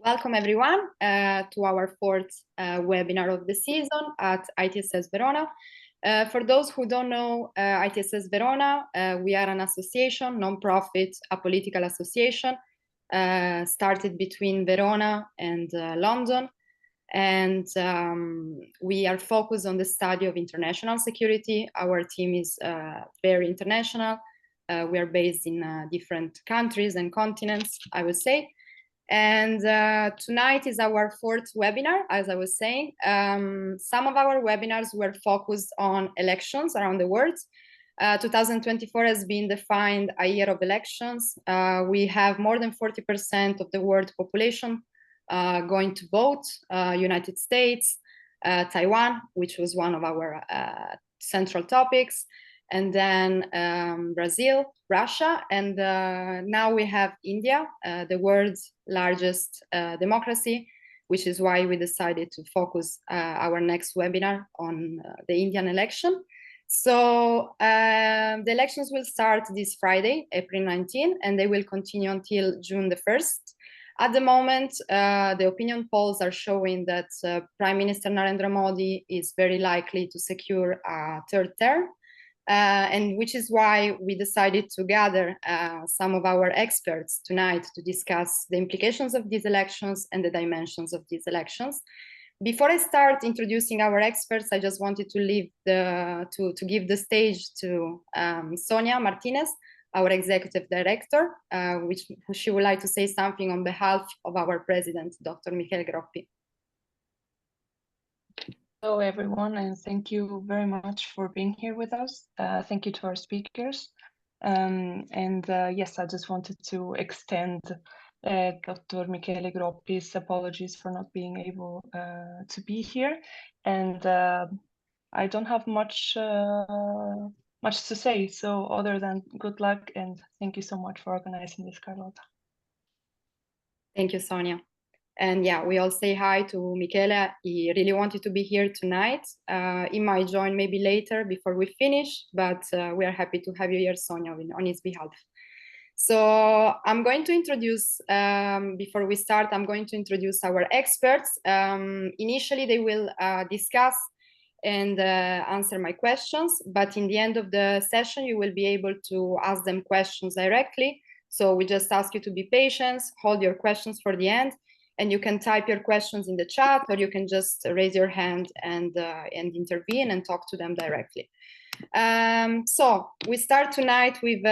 Welcome everyone to our fourth webinar of the season at ITSS Verona. For those who don't know ITSS Verona, we are an association, non-profit, apolitical association, started between Verona and London. And we are focused on the study of international security. Our team is very international. We are based in different countries and continents, I would say. And tonight is our fourth webinar, as I was saying. Some of our webinars were focused on elections around the world. 2024 has been defined a year of elections. We have more than 40% of the world population going to vote, United States, Taiwan, which was one of our central topics, and then Brazil, Russia, and now we have India, the world's largest democracy, which is why we decided to focus our next webinar on the Indian election. So the elections will start this Friday, April 19, and they will continue until June the 1st. At the moment, the opinion polls are showing that Prime Minister Narendra Modi is very likely to secure a third term. And which is why we decided to gather some of our experts tonight to discuss the implications of these elections and the dimensions of these elections. Before I start introducing our experts, I just wanted to give the stage to Sonia Martinez, our executive director, she would like to say something on behalf of our president, Dr. Michele Groppi. Hello, everyone, and thank you very much for being here with us. Thank you to our speakers. Yes, I just wanted to extend Dr. Michele Groppi's apologies for not being able to be here. And I don't have much to say, so other than good luck, and thank you so much for organizing this, Carlotta. Thank you, Sonia. And yeah, we all say hi to Michele. He really wanted to be here tonight. He might join maybe later before we finish, but we are happy to have you here, Sonia, on his behalf. So I'm going to introduce, before we start, I'm going to introduce our experts. Initially, they will discuss and answer my questions, but in the end of the session, you will be able to ask them questions directly. So we just ask you to be patient, hold your questions for the end, and you can type your questions in the chat, or you can just raise your hand and intervene and talk to them directly. So we start tonight with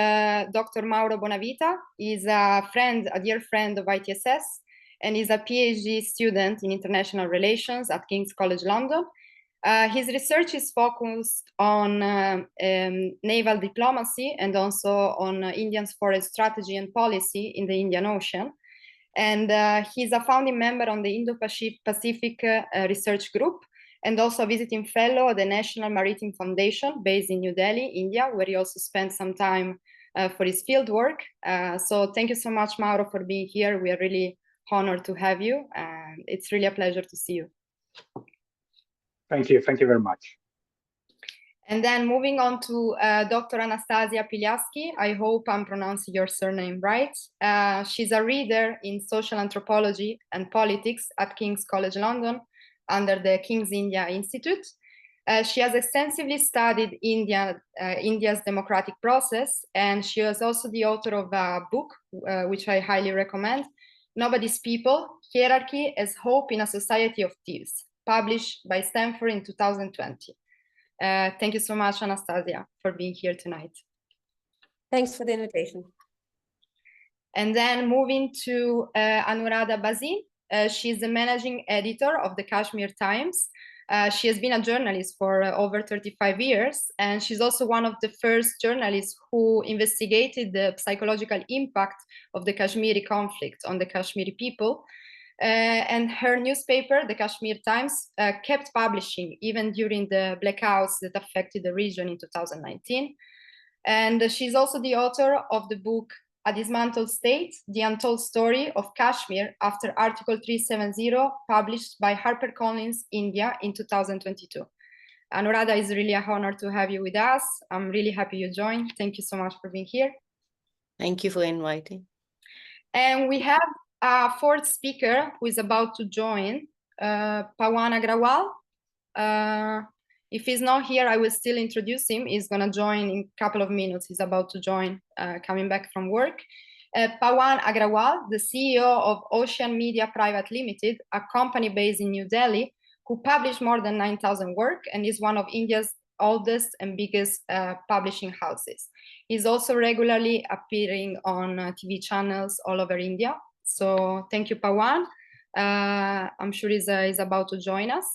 Dr. Mauro Bonavita. He's a dear friend of ITSS, and he's a PhD student in international relations at King's College London. His research is focused on naval diplomacy and also on India's foreign strategy and policy in the Indian Ocean. And he's a founding member on the Indo-Pacific Research Group, and also a visiting fellow at the National Maritime Foundation based in New Delhi, India, where he also spent some time for his field work. So thank you so much, Mauro, for being here. We are really honored to have you. It's really a pleasure to see you. Thank you very much. And then moving on to Dr. Anastasia Piliavsky. I hope I'm pronouncing your surname right. She's a reader in social anthropology and politics at King's College London under the King's India Institute. She has extensively studied India's democratic process, and she was also the author of a book, which I highly recommend, Nobody's People, Hierarchy as Hope in a Society of Thieves, published by Stanford in 2020. Thank you so much, Anastasia, for being here tonight. Thanks for the invitation. And then moving to Anuradha Bhasin. She's the managing editor of the Kashmir Times. She has been a journalist for over 35 years, and she's also one of the first journalists who investigated the psychological impact of the Kashmiri conflict on the Kashmiri people. And her newspaper, the Kashmir Times, kept publishing even during the blackouts that affected the region in 2019. And she's also the author of the book, A Dismantled State, The Untold Story of Kashmir After Article 370, published by HarperCollins India in 2022. Anuradha, it's really an honor to have you with us. I'm really happy you joined. Thank you so much for being here. Thank you for inviting. And we have a fourth speaker who is about to join, Pawal Agrawal. If he's not here, I will still introduce him. He's going to join in a couple of minutes. He's about to join, coming back from work. Pawal Agrawal, the CEO of Ocean Media Private Limited, a company based in New Delhi, who published more than 9,000 works and is one of India's oldest and biggest publishing houses. He's also regularly appearing on TV channels all over India. So thank you, Pawal. I'm sure he's about to join us.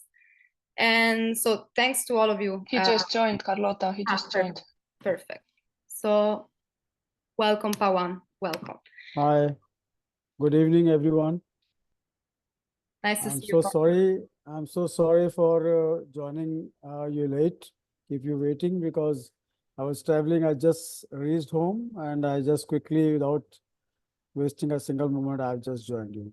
And so thanks to all of you. He just joined, Carlota. He just joined. Perfect. So welcome, Pawal. Welcome. Hi. Good evening, everyone. Nice to see you. I'm so sorry for joining you late. Keep you waiting because I was traveling. I just reached home and I just quickly, without wasting a single moment, I've just joined you.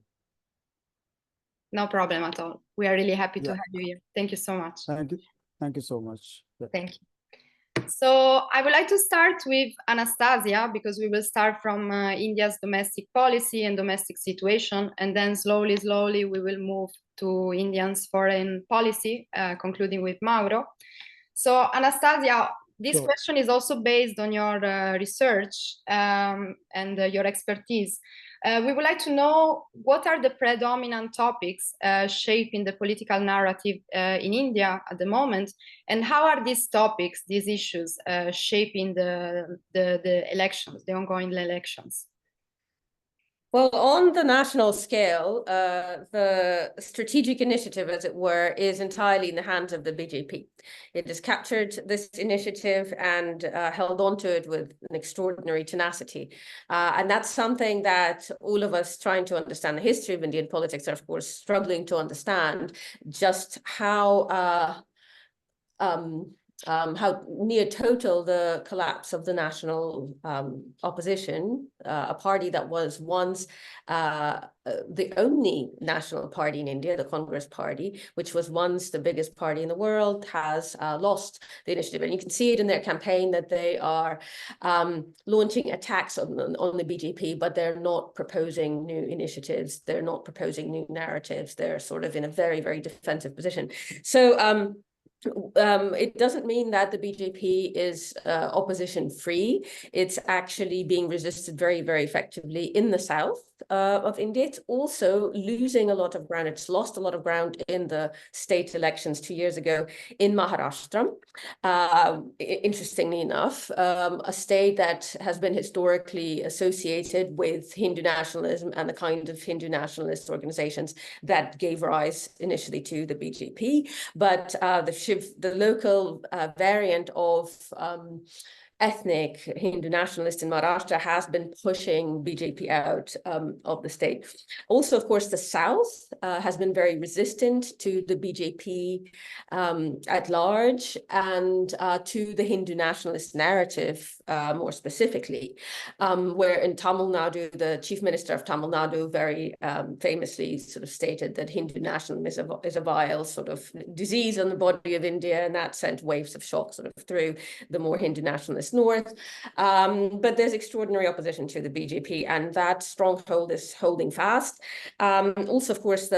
No problem at all. We are really happy to have you here. Thank you so much. Thank you. Thank you so much. Yeah. Thank you. So I would like to start with Anastasia because we will start from India's domestic policy and domestic situation, and then slowly we will move to India's foreign policy, concluding with Mauro. So Anastasia, this question is also based on your research and your expertise. We would like to know what are the predominant topics shaping the political narrative in India at the moment, and how are these topics, these issues, shaping the elections, the ongoing elections? Well, on the national scale, the strategic initiative, as it were, is entirely in the hands of the BJP. It has captured this initiative and held onto it with an extraordinary tenacity. And that's something that all of us trying to understand the history of Indian politics are, of course, struggling to understand just how near total the collapse of the national opposition, a party that was once the only national party in India, the Congress Party, which was once the biggest party in the world, has lost the initiative. And you can see it in their campaign that they are launching attacks on the BJP, but they're not proposing new initiatives. They're not proposing new narratives. They're sort of in a very, very defensive position. So it doesn't mean that the BJP is opposition free. It's actually being resisted very, very effectively in the south of India. It's also losing a lot of ground. It's lost a lot of ground in the state elections 2 years ago in Maharashtra. Interestingly enough, a state that has been historically associated with Hindu nationalism and the kind of Hindu nationalist organizations that gave rise initially to the BJP. But the local variant of ethnic Hindu nationalists in Maharashtra has been pushing BJP out of the state. Also, of course, the South has been very resistant to the BJP at large and to the Hindu nationalist narrative more specifically, where in Tamil Nadu, the chief minister of Tamil Nadu very famously sort of stated that Hindu nationalism is a vile sort of disease on the body of India, and that sent waves of shock sort of through the more Hindu nationalist north. But there's extraordinary opposition to the BJP, and that stronghold is holding fast. Also, of course,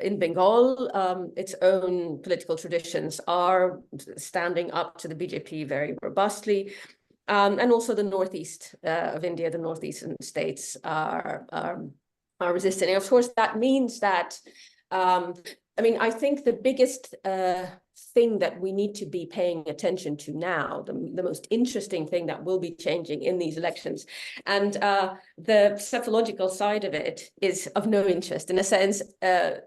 in Bengal, its own political traditions are standing up to the BJP very robustly. And also the northeast of India, the northeastern states are resisting. And of course, that means that, I mean, I think the biggest thing that we need to be paying attention to now, the most interesting thing that will be changing in these elections, and the psephological side of it is of no interest. In a sense, I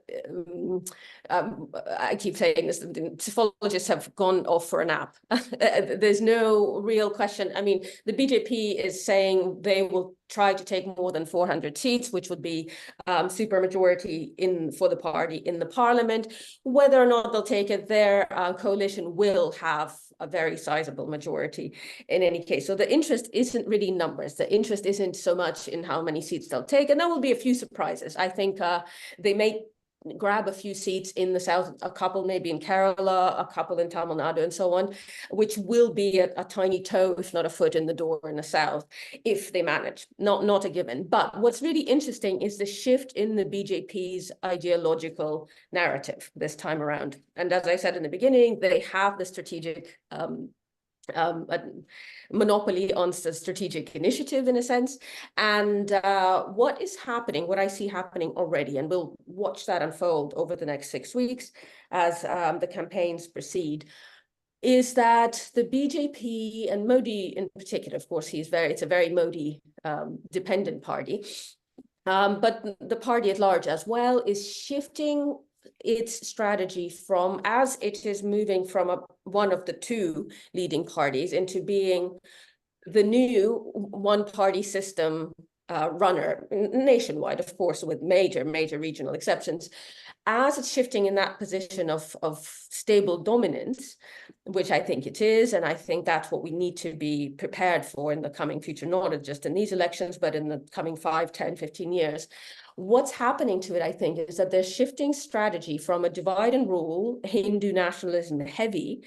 keep saying this, the psephologists have gone off for a nap. There's no real question. I mean, the BJP is saying they will try to take more than 400 seats, which would be supermajority for the party in the parliament. Whether or not they'll take it, their coalition will have a very sizable majority in any case. So the interest isn't really numbers. The interest isn't so much in how many seats they'll take, and there will be a few surprises. I think they may grab a few seats in the south, a couple maybe in Kerala, a couple in Tamil Nadu and so on, which will be a tiny toe, if not a foot in the door in the south, if they manage. Not a given. But what's really interesting is the shift in the BJP's ideological narrative this time around. And as I said in the beginning, they have the strategic a monopoly on the strategic initiative in a sense. And what is happening, what I see happening already, and we'll watch that unfold over the next 6 weeks as the campaigns proceed, is that the BJP and Modi in particular, of course, it's a very Modi dependent party, but the party at large as well is shifting its strategy from, as it is moving from one of the two leading parties into being the new one-party system runner nationwide, of course, with major regional exceptions. As it's shifting in that position of stable dominance, which I think it is, and I think that's what we need to be prepared for in the coming future, not just in these elections, but in the coming 5, 10, 15 years. What's happening to it, I think, is that they're shifting strategy from a divide and rule, Hindu nationalism heavy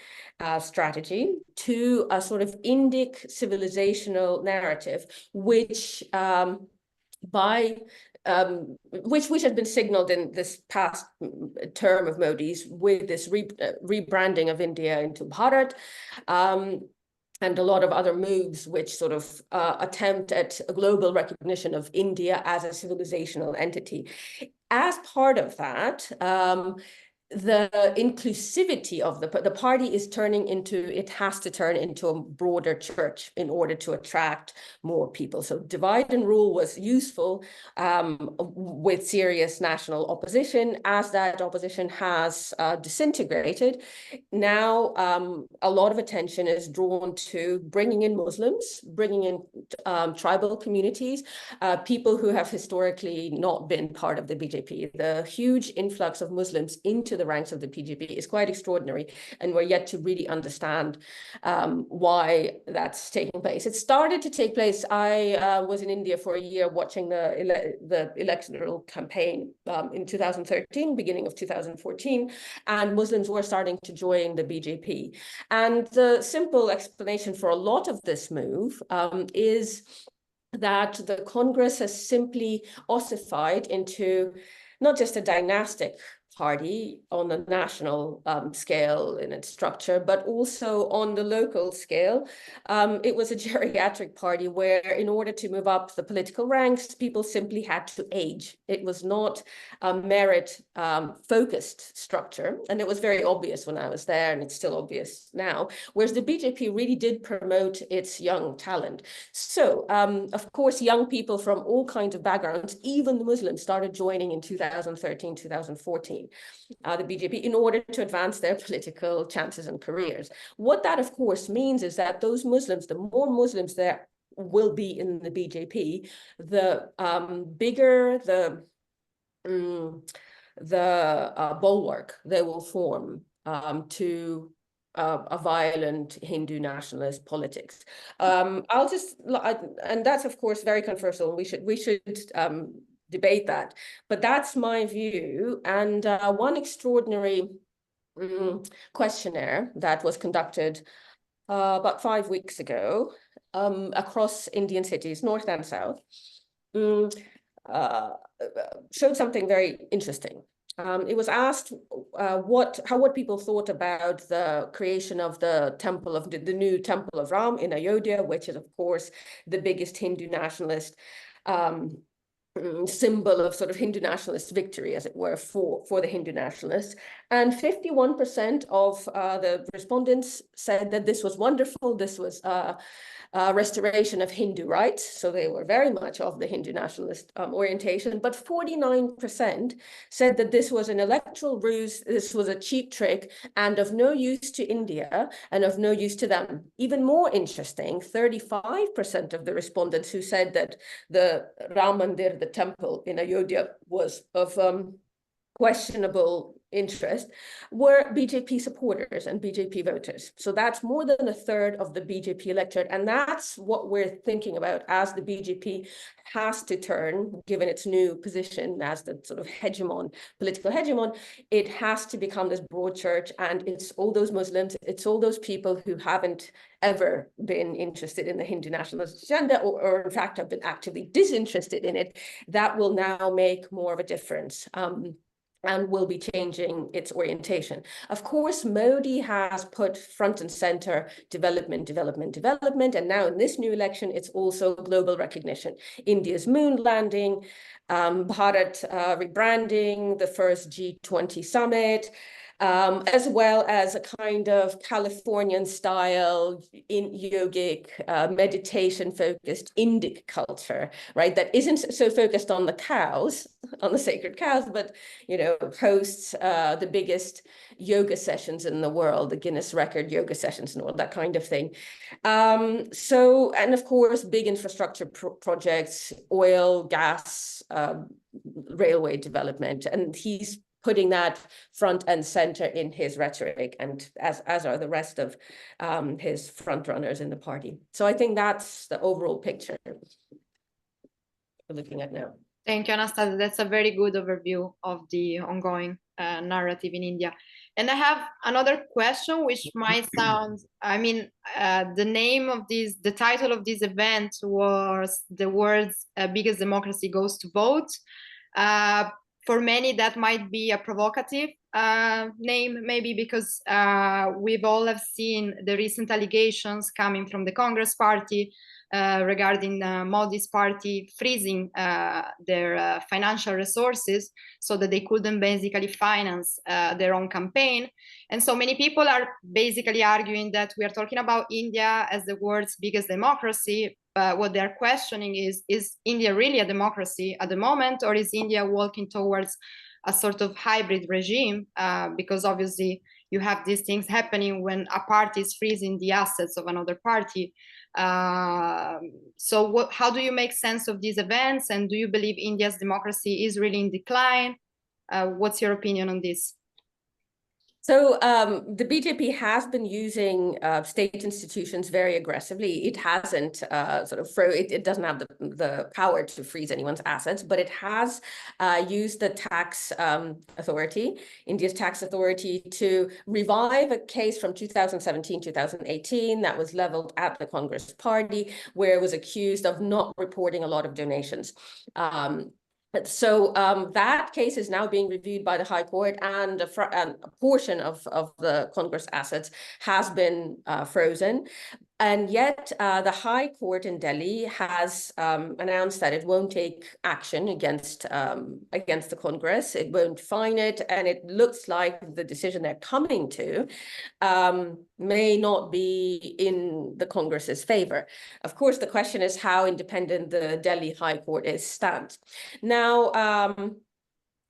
strategy, to a sort of Indic civilizational narrative, which which has been signaled in this past term of Modi's with this rebranding of India into Bharat, and a lot of other moves which sort of attempt at a global recognition of India as a civilizational entity. As part of that, the inclusivity of the party is turning into, it has to turn into a broader church in order to attract more people. So divide and rule was useful with serious national opposition. As that opposition has disintegrated, now a lot of attention is drawn to bringing in Muslims, bringing in tribal communities, people who have historically not been part of the BJP. The huge influx of Muslims into the ranks of the BJP is quite extraordinary, and we're yet to really understand why that's taking place. It started to take place. I was in India for a year watching the electoral campaign in 2013, beginning of 2014, and Muslims were starting to join the BJP. And the simple explanation for a lot of this move is that the Congress has simply ossified into not just a dynastic party on the national scale in its structure, but also on the local scale. It was a geriatric party where, in order to move up the political ranks, people simply had to age. It was not a merit-focused structure, and it was very obvious when I was there, and it's still obvious now, whereas the BJP really did promote its young talent. So, of course, young people from all kinds of backgrounds, even the Muslims, started joining in 2013, 2014. The BJP, in order to advance their political chances and careers. What that, of course, means is that those Muslims, the more Muslims there will be in the BJP, the bigger the bulwark they will form to a violent Hindu nationalist politics. And that's, of course, very controversial. We should debate that, but that's my view. And one extraordinary questionnaire that was conducted about 5 weeks ago across Indian cities, north and south, showed something very interesting. It was asked what people thought about the creation of the new temple of Ram in Ayodhya, which is, of course, the biggest Hindu nationalist symbol of sort of Hindu nationalist victory, as it were, for the Hindu nationalists. And 51% of the respondents said that this was wonderful. This was restoration of Hindu rights. So they were very much of the Hindu nationalist orientation. But 49% said that this was an electoral ruse, this was a cheap trick, and of no use to India and of no use to them. Even more interesting, 35% of the respondents who said that the Ram Mandir, the temple in Ayodhya, was of questionable interest were BJP supporters and BJP voters. So that's more than a third of the BJP electorate. And that's what we're thinking about as the BJP has to turn, given its new position as the sort of hegemon, political hegemon. It has to become this broad church, and it's all those Muslims, it's all those people who haven't ever been interested in the Hindu nationalist agenda, or in fact have been actively disinterested in it, that will now make more of a difference. And will be changing its orientation. Of course, Modi has put front and center development, development, development. And now in this new election, it's also global recognition. India's moon landing, Bharat rebranding, the first G20 summit, as well as a kind of Californian style in yogic, meditation-focused Indic culture, right? That isn't so focused on the cows, on the sacred cows, but, you know, hosts the biggest yoga sessions in the world, the Guinness record yoga sessions and all that kind of thing. And of course, big infrastructure projects, oil, gas, railway development, and he's putting that front and center in his rhetoric, and as are the rest of his front runners in the party. So I think that's the overall picture we're looking at now. Thank you, Anastasia. That's a very good overview of the ongoing narrative in India. And I have another question, which might sound, I mean, the title of this event was the words, biggest democracy goes to vote. For many, that might be a provocative name, maybe because we've all have seen the recent allegations coming from the Congress party regarding Modi's party freezing their financial resources so that they couldn't basically finance their own campaign. And so many people are basically arguing that we are talking about India as the world's biggest democracy. What they're questioning is India really a democracy at the moment, or is India walking towards a sort of hybrid regime? Because obviously you have these things happening when a party is freezing the assets of another party. So how do you make sense of these events? And do you believe India's democracy is really in decline? What's your opinion on this? So the BJP has been using state institutions very aggressively. It hasn't it doesn't have the power to freeze anyone's assets, but it has used the tax authority, India's tax authority, to revive a case from 2017, 2018 that was leveled at the Congress party, where it was accused of not reporting a lot of donations. So that case is now being reviewed by the High Court, and a portion of the Congress assets has been frozen. And yet the High Court in Delhi has announced that it won't take action against the Congress. It won't fine it. And it looks like the decision they're coming to may not be in the Congress's favor. Of course, the question is how independent the Delhi High Court stands. Now,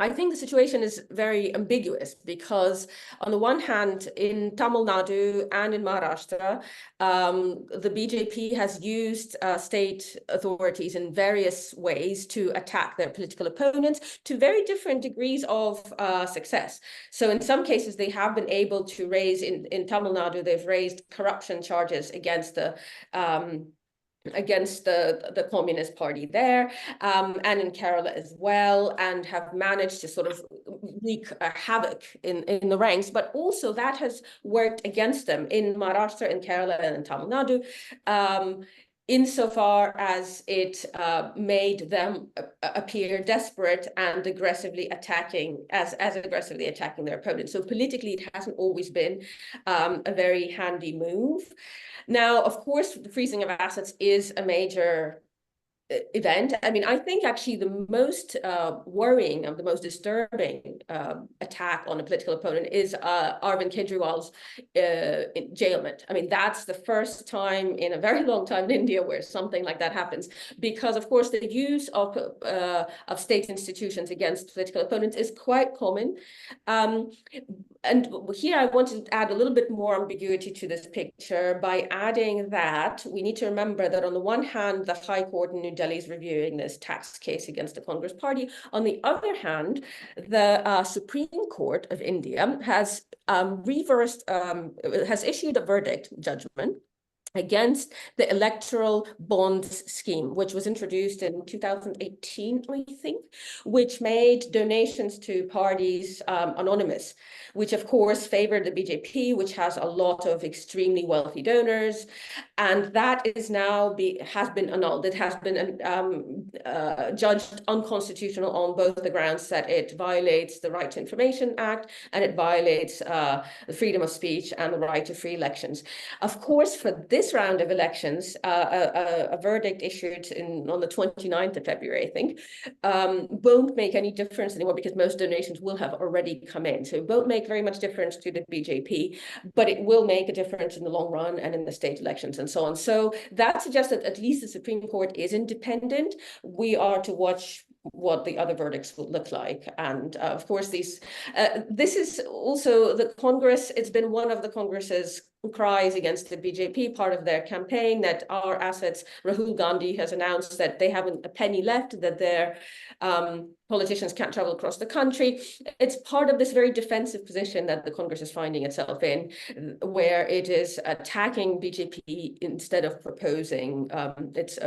I think the situation is very ambiguous because on the one hand, in Tamil Nadu and in Maharashtra, the BJP has used state authorities in various ways to attack their political opponents to very different degrees of success. So in some cases, they have been able to raise, in Tamil Nadu, they've raised corruption charges against the Communist Party there, and in Kerala as well, and have managed to sort of wreak havoc in the ranks. But also that has worked against them in Maharashtra, in Kerala, and in Tamil Nadu, insofar as it made them appear desperate and aggressively attacking their opponents. So politically, it hasn't always been a very handy move. Now, of course, the freezing of assets is a major event. I mean, I think actually the most worrying and the most disturbing attack on a political opponent is Arvind Kejriwal's jailment. I mean, that's the first time in a very long time in India where something like that happens, because of course the use of state institutions against political opponents is quite common. and here I wanted to add a little bit more ambiguity to this picture by adding that we need to remember that on the one hand, the High Court in New Delhi is reviewing this tax case against the Congress party. On the other hand, the Supreme Court of India has has issued a judgment against the electoral bonds scheme, which was introduced in 2018, I think, which made donations to parties anonymous, which of course favored the BJP, which has a lot of extremely wealthy donors. And that is now has been annulled. It has been judged unconstitutional on both the grounds that it violates the Right to Information Act and it violates the freedom of speech and the right to free elections. Of course, for this round of elections, a verdict issued on the 29th of February, I think, won't make any difference anymore because most donations will have already come in. So it won't make very much difference to the BJP, but it will make a difference in the long run and in the state elections and so on. So that suggests that at least the Supreme Court is independent. We are to watch what the other verdicts will look like. And of course, this is also the Congress. It's been one of the Congress's cries against the BJP, part of their campaign, that our assets, Rahul Gandhi has announced that they haven't a penny left, that their politicians can't travel across the country. It's part of this very defensive position that the Congress is finding itself in, where it is attacking BJP instead of proposing its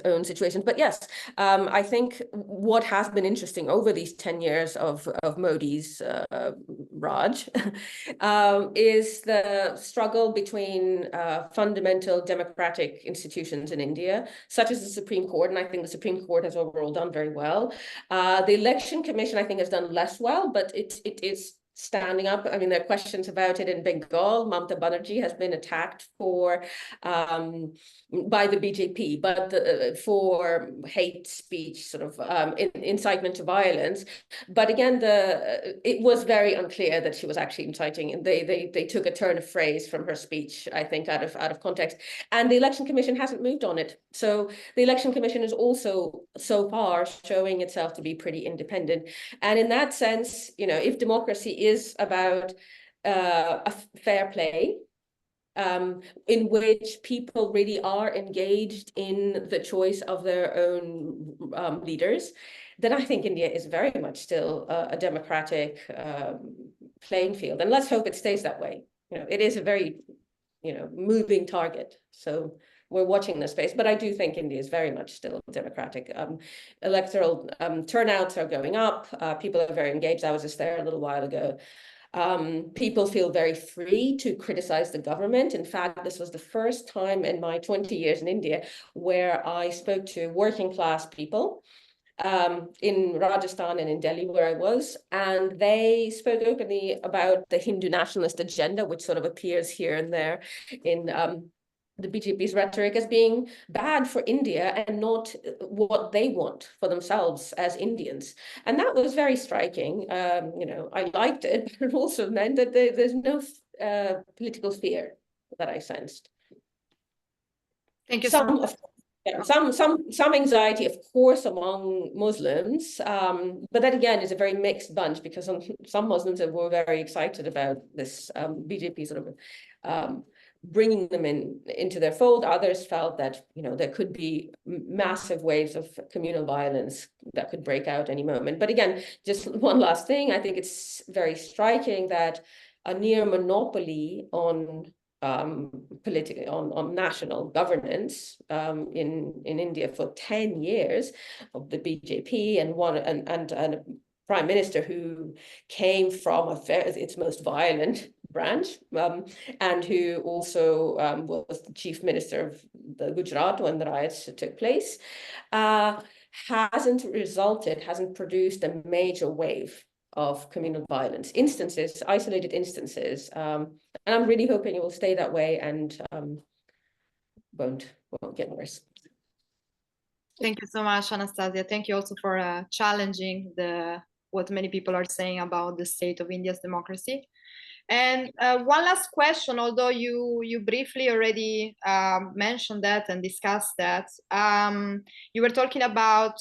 own situation. But yes, I think what has been interesting over these 10 years of Modi's Raj is the struggle between fundamental democratic institutions in India, such as the Supreme Court, and I think the Supreme Court has overall done very well. The Election Commission, I think, has done less well, but it is standing up. I mean, there are questions about it in Bengal. Mamata Banerjee has been attacked by the BJP, but for hate speech, sort of incitement to violence. But again, it was very unclear that she was actually inciting, and they took a turn of phrase from her speech, I think, out of context. And the Election Commission hasn't moved on it. So the Election Commission is also so far showing itself to be pretty independent. And in that sense, you know, if democracy is about a fair play, in which people really are engaged in the choice of their own leaders, then I think India is very much still a democratic playing field. And let's hope it stays that way. You know, it is a very, moving target. So we're watching this space, but I do think India is very much still democratic. Electoral turnouts are going up. People are very engaged. I was just there a little while ago. People feel very free to criticize the government. In fact, this was the first time in my 20 years in India where I spoke to working class people in Rajasthan and in Delhi, where I was, and they spoke openly about the Hindu nationalist agenda, which sort of appears here and there in the BJP's rhetoric as being bad for India and not what they want for themselves as Indians. And that was very striking. I liked it, but it also meant that there's no political fear that I sensed. Thank you so much. Some anxiety, of course, among Muslims, but that again is a very mixed bunch, because some Muslims were very excited about this BJP sort of bringing them into their fold. Others felt that there could be massive waves of communal violence that could break out any moment. But again, just one last thing, I think it's very striking that a near monopoly on on national governance in India for 10 years of the BJP and a prime minister who came from its most violent branch, and who also was the chief minister of the Gujarat when the riots took place, hasn't produced a major wave of communal violence isolated instances, and I'm really hoping it will stay that way and won't get worse. Thank you so much, Anastasia. Thank you also for challenging what many people are saying about the state of India's democracy. And one last question, although you briefly already mentioned that and discussed that, you were talking about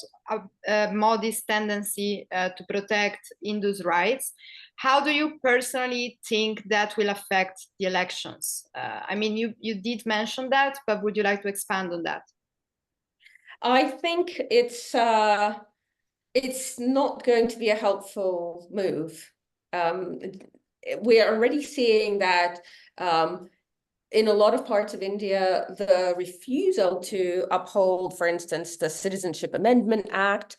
Modi's tendency to protect Hindus' rights. How do you personally think that will affect the elections? I mean, you did mention that, but would you like to expand on that? I think it's not going to be a helpful move. We are already seeing that in a lot of parts of India, the refusal to uphold, for instance, the Citizenship Amendment Act.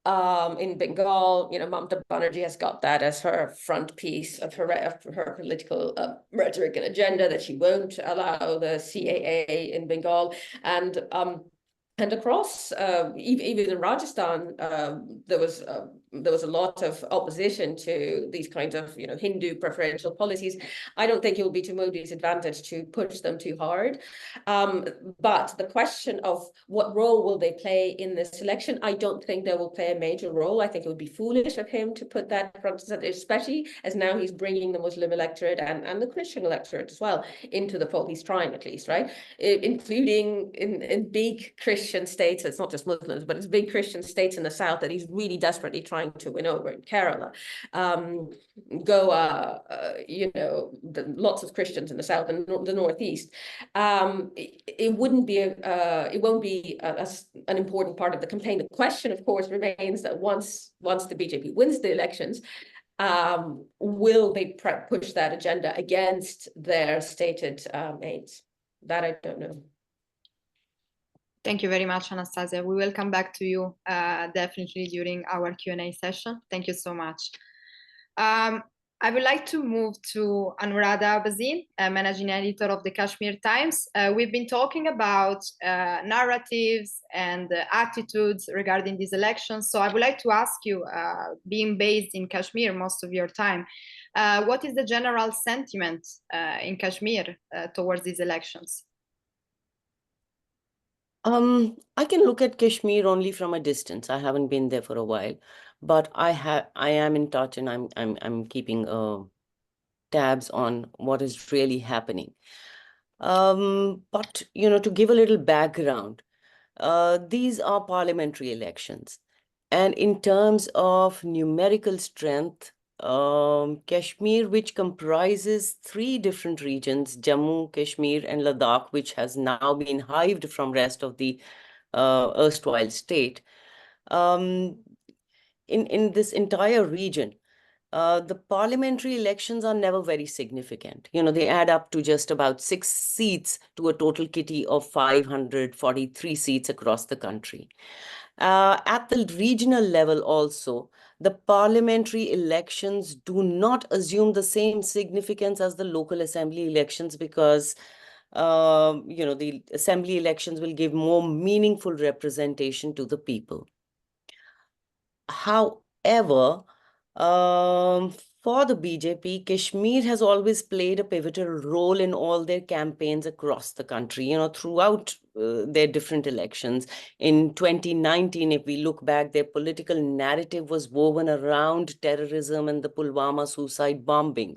In Bengal, Mamata Banerjee has got that as her front piece of her political rhetoric and agenda, that she won't allow the CAA in Bengal. And across, even in Rajasthan, there was a lot of opposition to these kinds of, Hindu preferential policies. I don't think it will be to Modi's advantage to push them too hard. But the question of what role will they play in this election, I don't think they will play a major role. I think it would be foolish of him to put that front and center, especially as now he's bringing the Muslim electorate and the Christian electorate as well into the fold. He's trying, at least, right? Including in big Christian states. It's not just Muslims, but it's big Christian states in the south that he's really desperately trying to win over. In Kerala, Goa, lots of Christians in the south and the northeast. It won't be an important part of the campaign. The question, of course, remains that once the BJP wins the elections, will they push that agenda against their stated aims? That I don't know. Thank you very much, Anastasia. We will come back to you definitely during our Q&A session. Thank you so much. I would like to move to Anuradha Bhasin, Managing Editor of the Kashmir Times. We've been talking about narratives and attitudes regarding these elections. So I would like to ask you, being based in Kashmir most of your time, what is the general sentiment in Kashmir towards these elections? I can look at Kashmir only from a distance. I haven't been there for a while, but I am in touch, and I'm keeping tabs on what is really happening. But to give a little background, these are parliamentary elections, and in terms of numerical strength, Kashmir, which comprises 3 different regions, Jammu, Kashmir, and Ladakh, which has now been hived from rest of the erstwhile state. In this entire region, the parliamentary elections are never very significant. They add up to just about 6 seats to a total kitty of 543 seats across the country. At the regional level also, the parliamentary elections do not assume the same significance as the local assembly elections, because the assembly elections will give more meaningful representation to the people. However, for the BJP, Kashmir has always played a pivotal role in all their campaigns across the country, throughout their different elections. In 2019, if we look back, their political narrative was woven around terrorism and the Pulwama suicide bombing.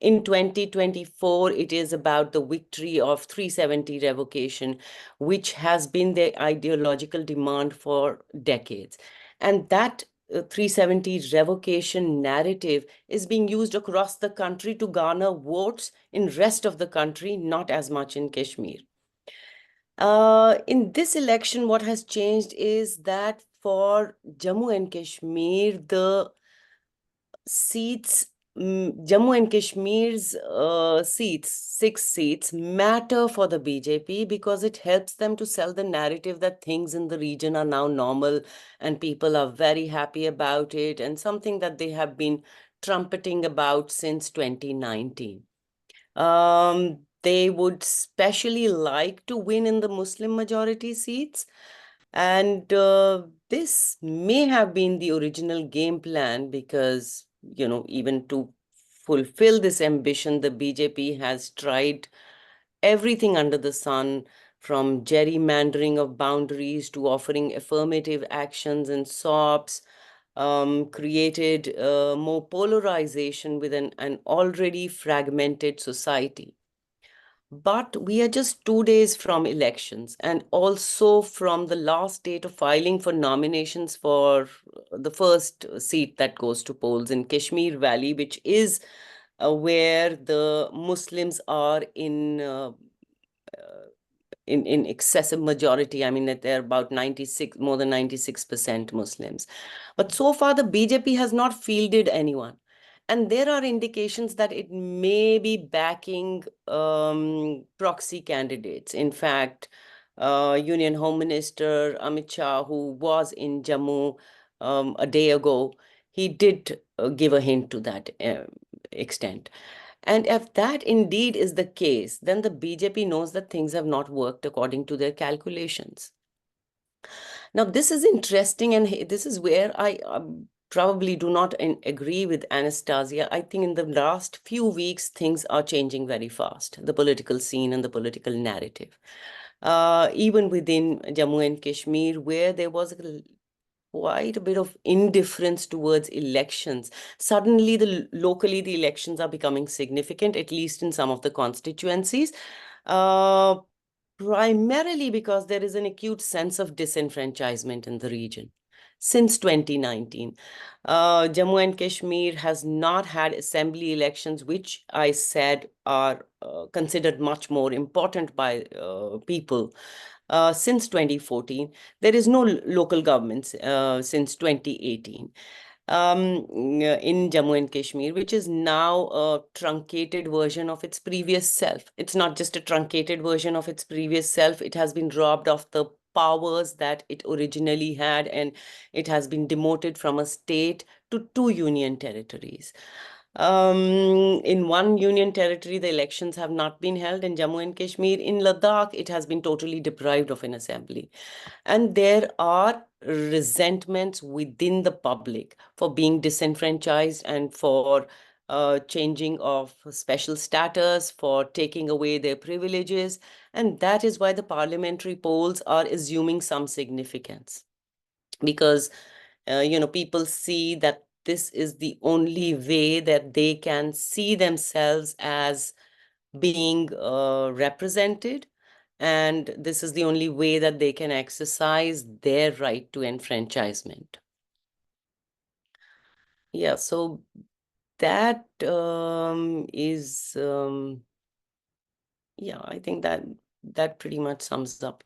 In 2024, it is about the victory of 370 revocation, which has been their ideological demand for decades. And that 370 revocation narrative is being used across the country to garner votes in rest of the country, not as much in Kashmir. In this election, what has changed is that for Jammu and Kashmir, the seats, Jammu and Kashmir's seats, 6 seats, matter for the BJP because it helps them to sell the narrative that things in the region are now normal and people are very happy about it, and something that they have been trumpeting about since 2019. They would especially like to win in the Muslim majority seats. And this may have been the original game plan because, even to fulfill this ambition, the BJP has tried everything under the sun, from gerrymandering of boundaries to offering affirmative actions and SOPs, created more polarization within an already fragmented society. But we are just 2 days from elections and also from the last date of filing for nominations for the first seat that goes to polls in Kashmir Valley, which is where the Muslims are in excessive majority. I mean, that they're about 96, more than 96% Muslims. But so far, the BJP has not fielded anyone. And there are indications that it may be backing proxy candidates. In fact, Union Home Minister Amit Shah, who was in Jammu a day ago, he did give a hint to that extent. And if that indeed is the case, then the BJP knows that things have not worked according to their calculations. Now, this is interesting, and this is where I probably do not agree with Anastasia. I think in the last few weeks, things are changing very fast, the political scene and the political narrative. Even within Jammu and Kashmir, where there was quite a bit of indifference towards elections. Suddenly, locally, the elections are becoming significant, at least in some of the constituencies, primarily because there is an acute sense of disenfranchisement in the region. Since 2019, Jammu and Kashmir has not had assembly elections, which I said are considered much more important by people. Since 2014, there is no local governments since 2018 in Jammu and Kashmir, which is now a truncated version of its previous self. It's not just a truncated version of its previous self. It has been robbed of the powers that it originally had, and it has been demoted from a state to 2 union territories. In one union territory, the elections have not been held in Jammu and Kashmir. In Ladakh, it has been totally deprived of an assembly. And there are resentments within the public for being disenfranchised and for changing of special status, for taking away their privileges. And that is why the parliamentary polls are assuming some significance. Because, people see that this is the only way that they can see themselves as being represented. And this is the only way that they can exercise their right to enfranchisement. Yeah, so that is, yeah, I think that pretty much sums up.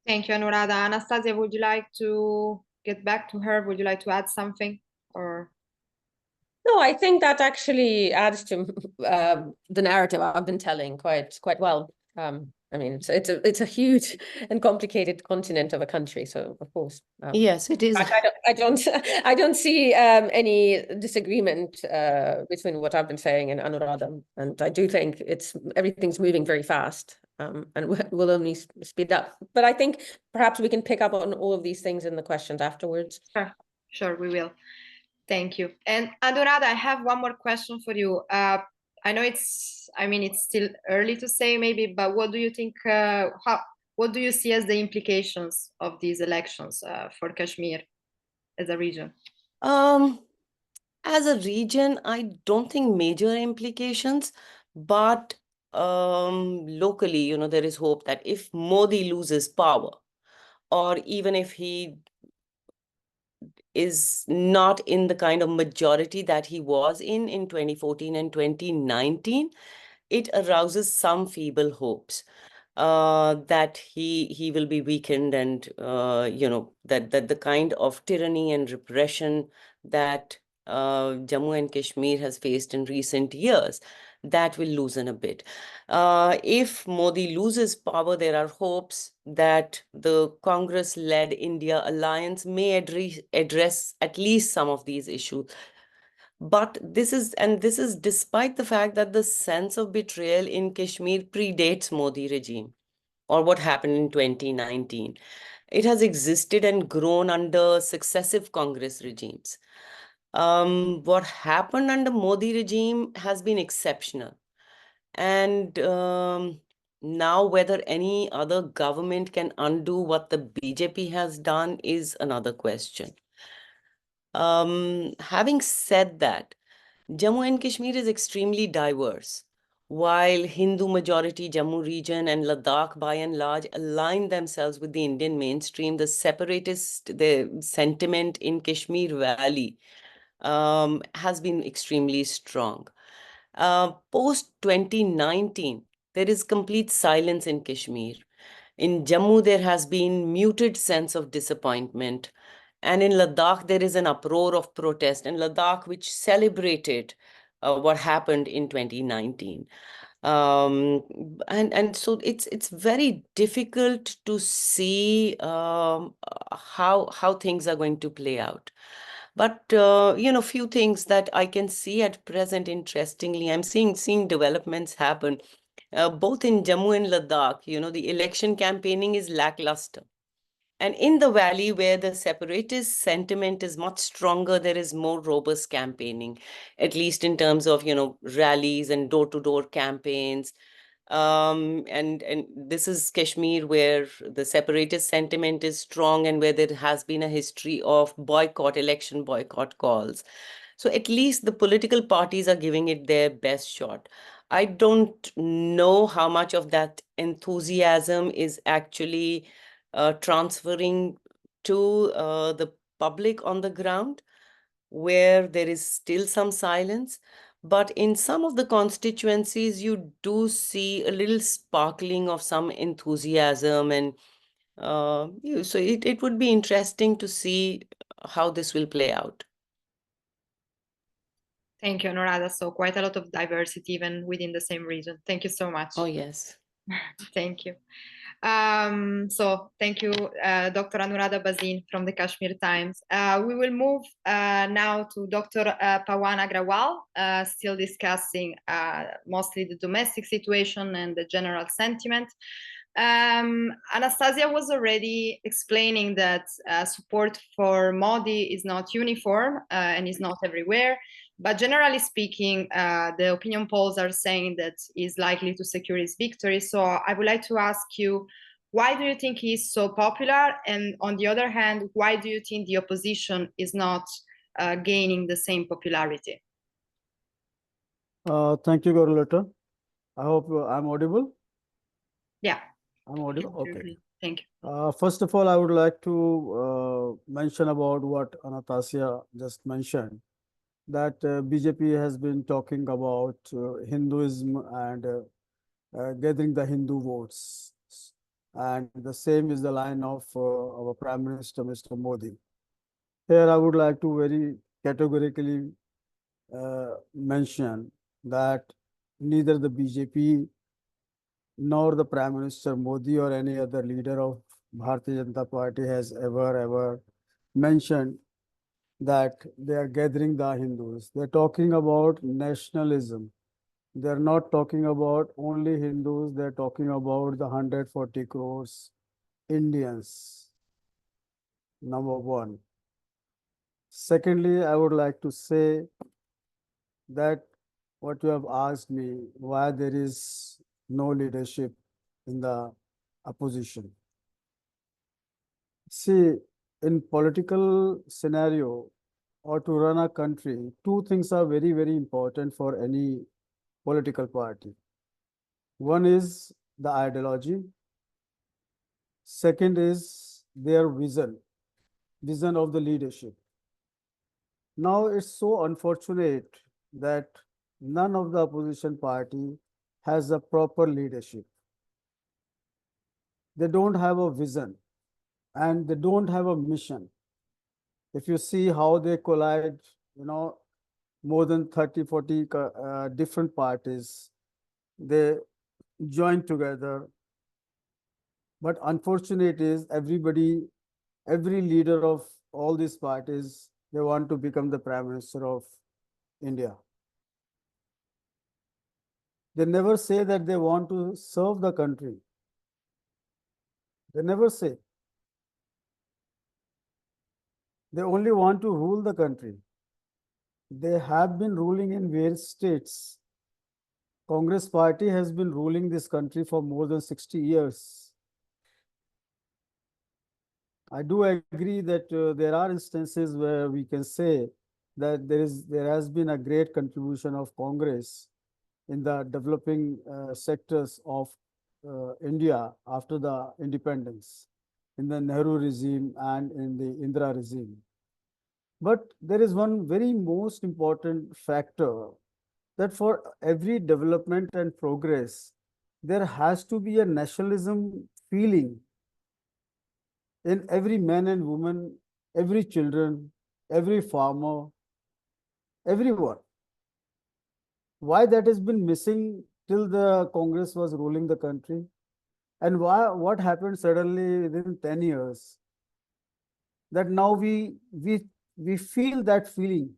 Thank you, Anuradha. Anastasia, would you like to get back to her? Would you like to add something? Or No, I think that actually adds to the narrative I've been telling quite well. I mean, it's a huge and complicated continent of a country. So of course, yes, it is. I don't see any disagreement between what I've been saying and Anuradha, and I do think everything's moving very fast, and we'll only speed up. But I think perhaps we can pick up on all of these things in the questions afterwards. Sure, we will. Thank you. And Anuradha, I have one more question for you. I know it's still early to say maybe, but what do you think, what do you see as the implications of these elections for Kashmir as a region? As a region, I don't think major implications, but locally, there is hope that if Modi loses power, or even if he is not in the kind of majority that he was in 2014 and 2019, it arouses some feeble hopes that he will be weakened, and that the kind of tyranny and repression that Jammu and Kashmir has faced in recent years, that will loosen a bit. If Modi loses power, there are hopes that the Congress-led India alliance may address at least some of these issues. But this is despite the fact that the sense of betrayal in Kashmir predates Modi regime, or what happened in 2019. It has existed and grown under successive Congress regimes. What happened under Modi regime has been exceptional. And now whether any other government can undo what the BJP has done is another question. Having said that, Jammu and Kashmir is extremely diverse. While Hindu majority Jammu region and Ladakh by and large align themselves with the Indian mainstream, the sentiment in Kashmir Valley has been extremely strong. Post 2019, there is complete silence in Kashmir. In Jammu, there has been muted sense of disappointment. And in Ladakh, there is an uproar of protest. And Ladakh, which celebrated what happened in 2019. And so it's very difficult to see how things are going to play out. But few things that I can see at present, interestingly, I'm seeing developments happen both in Jammu and Ladakh. The election campaigning is lackluster. And in the valley where the separatist sentiment is much stronger, there is more robust campaigning, at least in terms of, rallies and door-to-door campaigns. And this is Kashmir, where the separatist sentiment is strong and where there has been a history of election boycott calls. So at least the political parties are giving it their best shot. I don't know how much of that enthusiasm is actually transferring to the public on the ground, where there is still some silence. But in some of the constituencies, you do see a little sparkling of some enthusiasm. And so it would be interesting to see how this will play out. Thank you, Anuradha. So quite a lot of diversity even within the same region. Thank you so much. Oh, yes. Thank you. So thank you, Dr. Anuradha Bhasin from the Kashmir Times. We will move now to Dr. Pawal Agrawal, still discussing mostly the domestic situation and the general sentiment. Anastasia was already explaining that support for Modi is not uniform and is not everywhere. But generally speaking, the opinion polls are saying that he's likely to secure his victory. So I would like to ask you, why do you think he's so popular? And on the other hand, why do you think the opposition is not gaining the same popularity? Thank you, Gauralata. I hope I'm audible. Yeah. I'm audible? Okay. Thank you. First of all, I would like to mention about what Anastasia just mentioned, that BJP has been talking about Hinduism and gathering the Hindu votes. And the same is the line of our Prime Minister, Mr. Modi. Here, I would like to very categorically mention that neither the BJP nor the Prime Minister Modi or any other leader of Bharatiya Janata Party has ever mentioned that they are gathering the Hindus. They're talking about nationalism. They're not talking about only Hindus. They're talking about the 140 crores Indians, number one. Secondly, I would like to say that what you have asked me, why there is no leadership in the opposition. See, in political scenario or to run a country, two things are very important for any political party. One is the ideology. Second is their vision of the leadership. Now it's so unfortunate that none of the opposition party has a proper leadership. They don't have a vision and they don't have a mission. If you see how they collide, more than 30, 40 different parties, they join together. But unfortunate is every leader of all these parties, they want to become the Prime Minister of India. They never say that they want to serve the country. They never say. They only want to rule the country. They have been ruling in various states. Congress party has been ruling this country for more than 60 years. I do agree that there are instances where we can say that there has been a great contribution of Congress in the developing sectors of India after the independence, in the Nehru regime and in the Indira regime. But there is one very most important factor, that for every development and progress, there has to be a nationalism feeling in every man and woman, every children, every farmer, everyone. Why that has been missing till the Congress was ruling the country? And what happened suddenly within 10 years? That now we feel that feeling.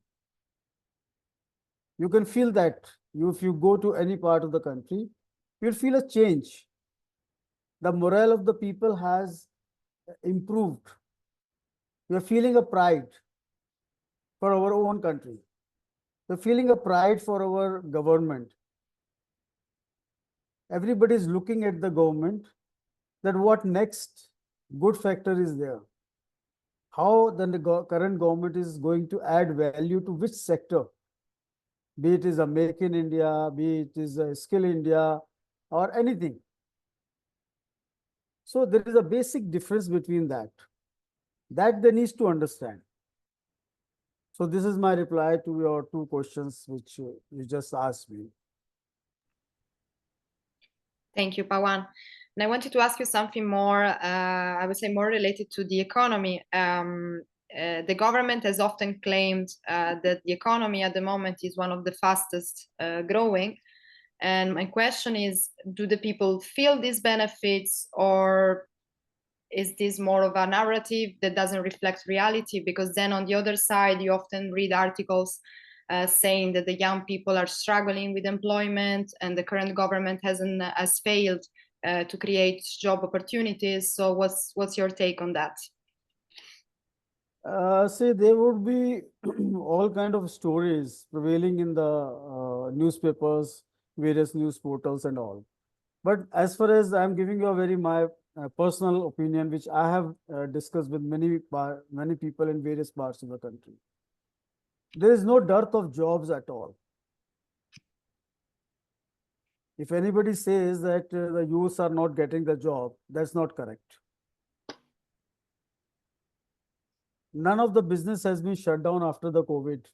You can feel that. If you go to any part of the country, you'll feel a change. The morale of the people has improved. You're feeling a pride for our own country. We're feeling a pride for our government. Everybody is looking at the government, that what next good factor is there. How then the current government is going to add value to which sector, be it is a Make in India, be it is a Skill India, or anything. So there is a basic difference between that. That they need to understand. So this is my reply to your two questions which you just asked me. Thank you, Pawan. And I wanted to ask you something more, I would say more related to the economy. The government has often claimed that the economy at the moment is one of the fastest growing. And my question is, do the people feel these benefits, or is this more of a narrative that doesn't reflect reality? Because then on the other side, you often read articles saying that the young people are struggling with employment and the current government has failed to create job opportunities. So what's your take on that? See, there would be all kind of stories prevailing in the newspapers, various news portals and all. But as far as I'm giving you a very my personal opinion, which I have discussed with many people in various parts of the country, there is no dearth of jobs at all. If anybody says that the youths are not getting the job, that's not correct. None of the business has been shut down after the COVID.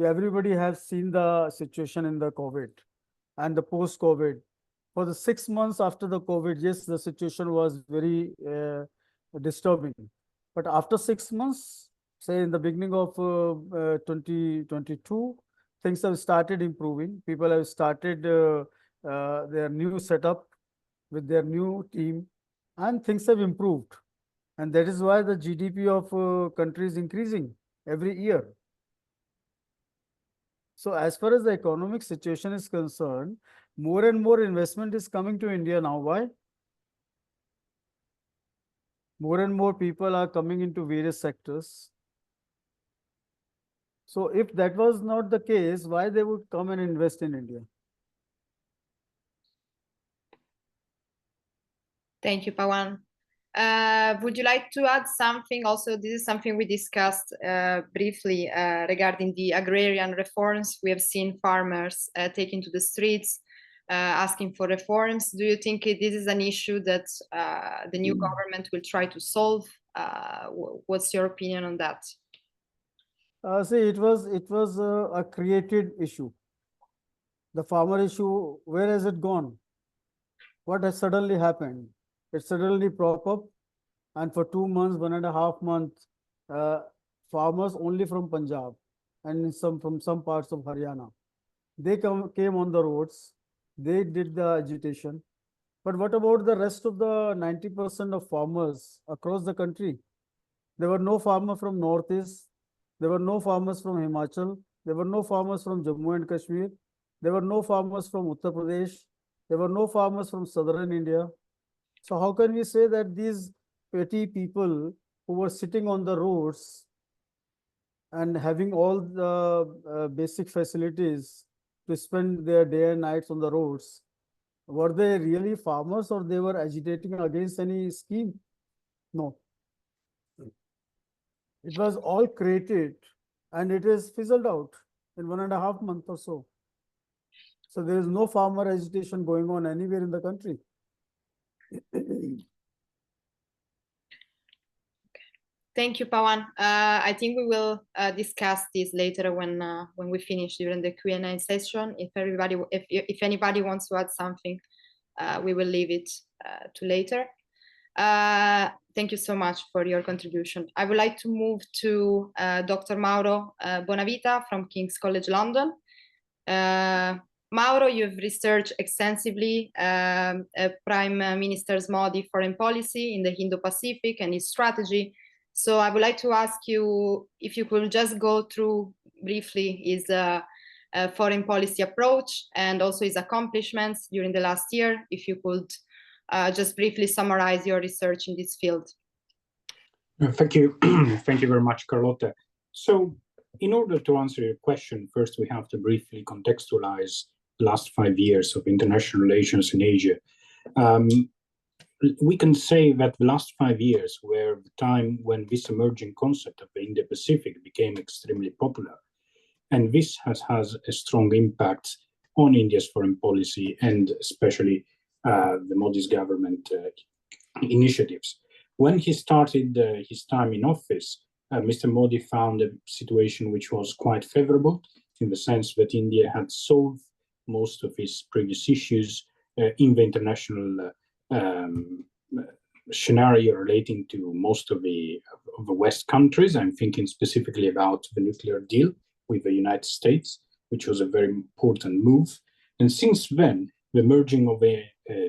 Everybody has seen the situation in the COVID and the post-COVID. For the 6 months after the COVID, yes, the situation was very disturbing. But after 6 months, say in the beginning of 2022, things have started improving. People have started their new setup with their new team, and things have improved. And that is why the GDP of country is increasing every year. So as far as the economic situation is concerned, more and more investment is coming to India now. Why? More and more people are coming into various sectors. So if that was not the case, why they would come and invest in India? Thank you, Pawan. Would you like to add something? Also, this is something we discussed briefly regarding the agrarian reforms. We have seen farmers taking to the streets asking for reforms. Do you think this is an issue that the new government will try to solve? What's your opinion on that? See, it was a created issue. The farmer issue, where has it gone? What has suddenly happened? It suddenly propped up, and for 2 months, 1.5 months, farmers only from Punjab and from some parts of Haryana, they came on the roads, they did the agitation. But what about the rest of the 90% of farmers across the country? There were no farmers from Northeast, there were no farmers from Himachal, there were no farmers from Jammu and Kashmir, there were no farmers from Uttar Pradesh, there were no farmers from southern India. So how can we say that these petty people who were sitting on the roads and having all the basic facilities to spend their day and nights on the roads, were they really farmers or they were agitating against any scheme? No. It was all created and it is fizzled out in 1.5 months or so. So there is no farmer agitation going on anywhere in the country. Thank you, Pawan. I think we will discuss this later when we finish during the Q&A session. If anybody wants to add something, we will leave it to later. Thank you so much for your contribution. I would like to move to Dr. Mauro Bonavita from King's College London. Mauro, you've researched extensively Prime Minister Modi foreign policy in the Indo-Pacific and his strategy. So I would like to ask you if you could just go through briefly his foreign policy approach and also his accomplishments during the last year, if you could just briefly summarize your research in this field. Thank you. Thank you very much, Carlotta. So in order to answer your question, first we have to briefly contextualize the last 5 years of international relations in Asia. We can say that the last 5 years were the time when this emerging concept of the Indo-Pacific became extremely popular. And this has a strong impact on India's foreign policy and especially the Modi's government initiatives. When he started his time in office, Mr. Modi found a situation which was quite favorable in the sense that India had solved most of its previous issues in the international scenario relating to most of the West countries. I'm thinking specifically about the nuclear deal with the United States, which was a very important move. And since then, the merging of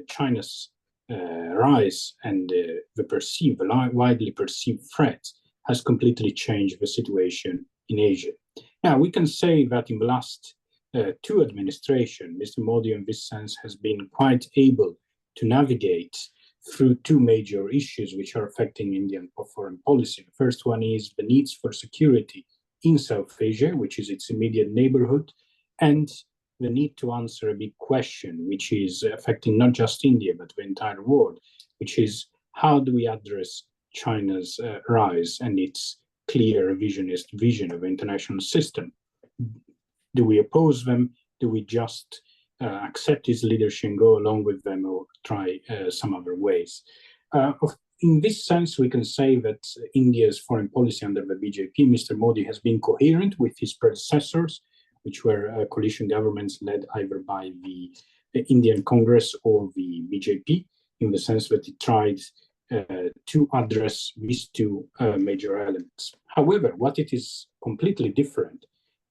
China's rise and the widely perceived threat has completely changed the situation in Asia. Now, we can say that in the last 2 administrations, Mr. Modi in this sense has been quite able to navigate through 2 major issues which are affecting Indian foreign policy. The first one is the needs for security in South Asia, which is its immediate neighborhood, and the need to answer a big question, which is affecting not just India, but the entire world, which is how do we address China's rise and its clear revisionist vision of the international system? Do we oppose them? Do we just accept his leadership and go along with them, or try some other ways? In this sense, we can say that India's foreign policy under the BJP, Mr. Modi, has been coherent with his predecessors, which were coalition governments led either by the Indian Congress or the BJP, in the sense that it tried to address these 2 major elements. However, what it is completely different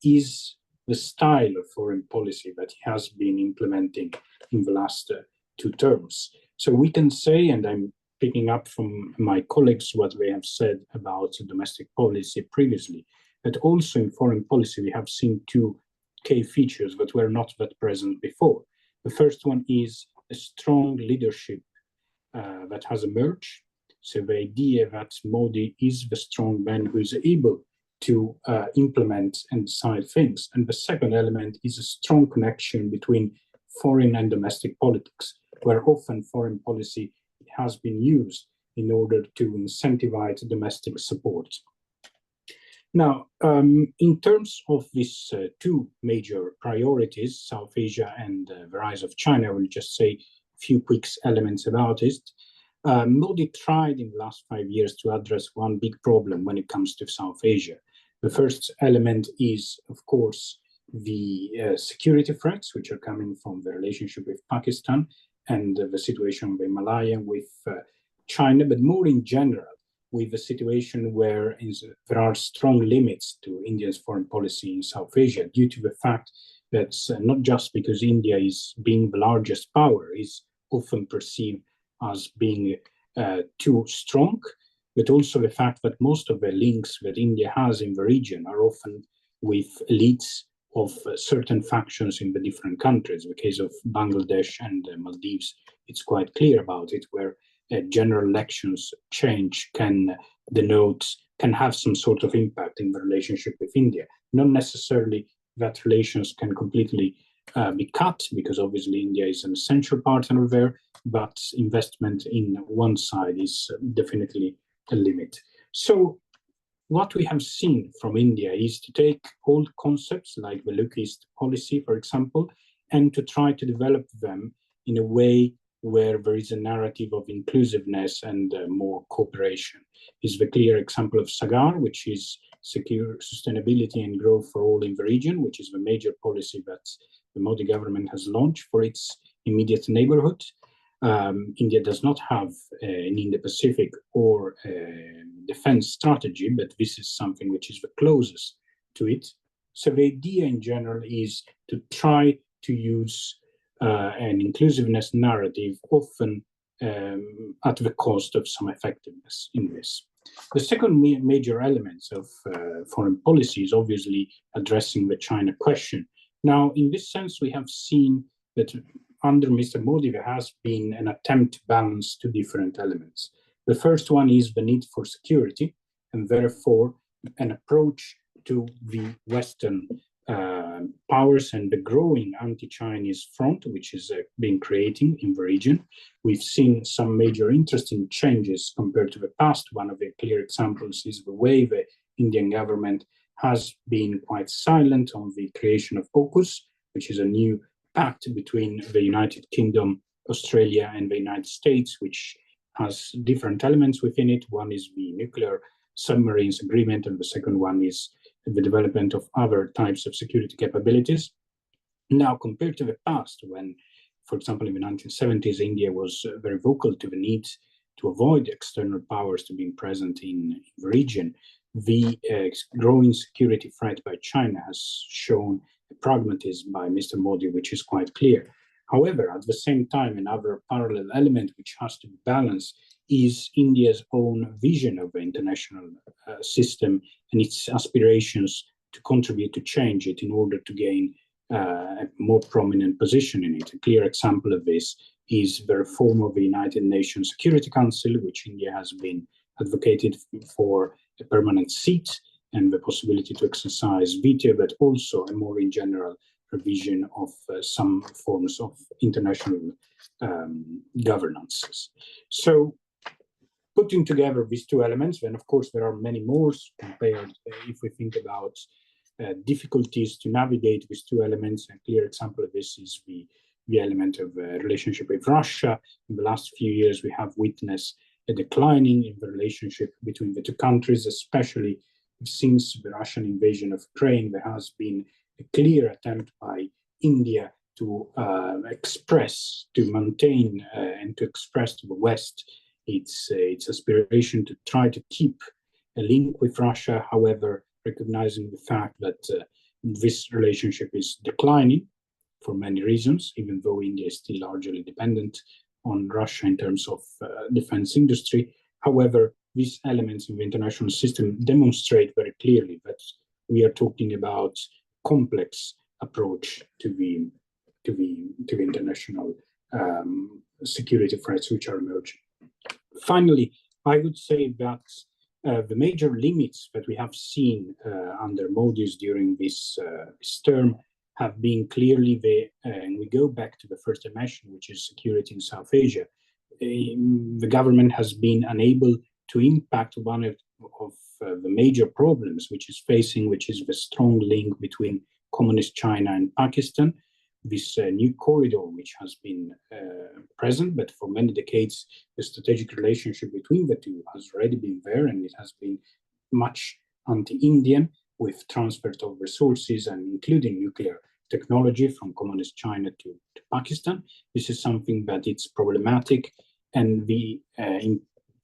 is the style of foreign policy that he has been implementing in the last 2 terms. So we can say, and I'm picking up from my colleagues what they have said about domestic policy previously, that also in foreign policy we have seen 2 key features that were not that present before. The first one is a strong leadership that has emerged. So the idea that Modi is the strong man who is able to implement and decide things. And the second element is a strong connection between foreign and domestic politics, where often foreign policy has been used in order to incentivize domestic support. Now, in terms of these 2 major priorities, South Asia and the rise of China, I will just say a few quick elements about it. Modi tried in the last 5 years to address one big problem when it comes to South Asia. The first element is, of course, the security threats, which are coming from the relationship with Pakistan and the situation of the Himalaya with China, but more in general, with the situation where there are strong limits to India's foreign policy in South Asia due to the fact that not just because India is being the largest power, is often perceived as being too strong, but also the fact that most of the links that India has in the region are often with elites of certain factions in the different countries. In the case of Bangladesh and Maldives, it's quite clear about it, where general elections change can have some sort of impact in the relationship with India. Not necessarily that relations can completely be cut, because obviously India is an essential partner there, but investment in one side is definitely a limit. So what we have seen from India is to take old concepts like the Look East policy, for example, and to try to develop them in a way where there is a narrative of inclusiveness and more cooperation. Is the clear example of Sagar, which is secure sustainability and growth for all in the region, which is the major policy that the Modi government has launched for its immediate neighborhood. India does not have an Indo-Pacific or defense strategy, but this is something which is the closest to it. So the idea in general is to try to use an inclusiveness narrative, often at the cost of some effectiveness in this. The second major element of foreign policy is obviously addressing the China question. Now, in this sense, we have seen that under Mr. Modi, there has been an attempt to balance two different elements. The first one is the need for security, and therefore an approach to the Western powers and the growing anti-Chinese front, which is being creating in the region. We've seen some major interesting changes compared to the past. One of the clear examples is the way the Indian government has been quite silent on the creation of AUKUS, which is a new pact between the United Kingdom, Australia, and the United States, which has different elements within it. One is the nuclear submarines agreement, and the second one is the development of other types of security capabilities. Now, compared to the past, when, for example, in the 1970s, India was very vocal to the need to avoid external powers to being present in the region, the growing security threat by China has shown a pragmatism by Mr. Modi, which is quite clear. However, at the same time, another parallel element which has to be balanced is India's own vision of the international system and its aspirations to contribute to change it in order to gain a more prominent position in it. A clear example of this is the reform of the United Nations Security Council, which India has been advocated for a permanent seat and the possibility to exercise veto, but also a more in general revision of some forms of international governances. So, putting together these two elements, and of course there are many more compared if we think about difficulties to navigate these two elements. A clear example of this is the element of relationship with Russia. In the last few years, we have witnessed a declining in the relationship between the two countries, especially since the Russian invasion of Ukraine. There has been a clear attempt by India to express, to maintain, and to express to the West its aspiration to try to keep a link with Russia, however, recognizing the fact that this relationship is declining for many reasons, even though India is still largely dependent on Russia in terms of defense industry. However, these elements in the international system demonstrate very clearly that we are talking about complex approach to the international security threats which are emerging. Finally, I would say that the major limits that we have seen under Modi's during this term have been clearly and we go back to the first dimension, which is security in South Asia. The government has been unable to impact one of the major problems which is the strong link between communist China and Pakistan. This new corridor, which has been present, but for many decades, the strategic relationship between the two has already been there, and it has been much anti-Indian, with transfer of resources and including nuclear technology from communist China to Pakistan. This is something that it's problematic, and the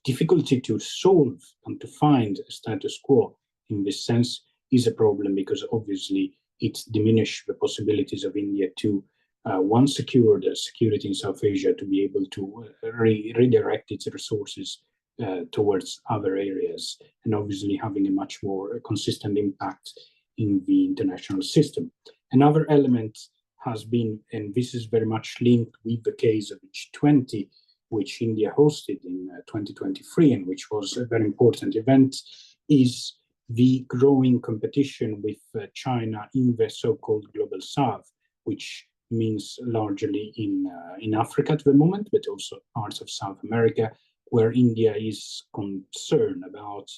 difficulty to solve and to find a status quo in this sense is a problem, because obviously it diminishes the possibilities of India to, once secured security in South Asia, to be able to redirect its resources towards other areas, and obviously having a much more consistent impact in the international system. Another element has been, and this is very much linked with the case of G20, which India hosted in 2023, and which was a very important event, is the growing competition with China in the so-called Global South, which means largely in Africa at the moment, but also parts of South America, where India is concerned about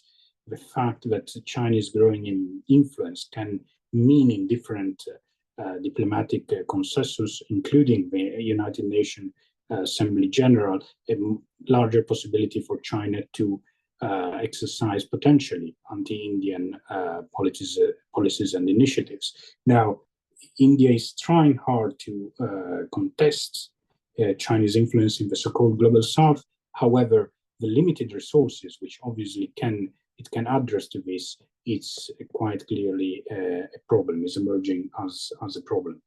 the fact that China's growing in influence can mean in different diplomatic consensus, including the United Nations Assembly General, a larger possibility for China to exercise potentially anti-Indian policies and initiatives. Now, India is trying hard to contest Chinese influence in the so-called global south. However, the limited resources, which obviously it can address to this, it's quite clearly a problem, is emerging as a problem.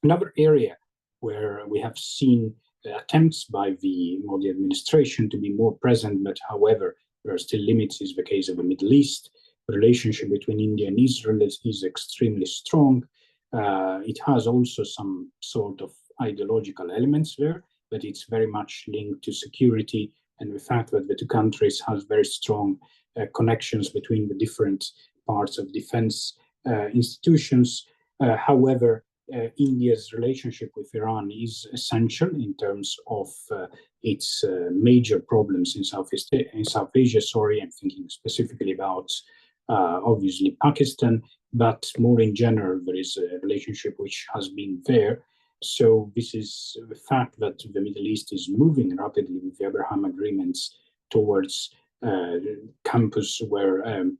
Another area where we have seen attempts by the Modi administration to be more present, but however, there are still limits, is the case of the Middle East. The relationship between India and Israel is extremely strong. It has also some sort of ideological elements there, but it's very much linked to security and the fact that the two countries have very strong connections between the different parts of defense institutions. However, India's relationship with Iran is essential in terms of its major problems in South Asia. I'm thinking specifically about obviously Pakistan, but more in general, there is a relationship which has been there. So this is the fact that the Middle East is moving rapidly with the Abraham agreements towards campus where and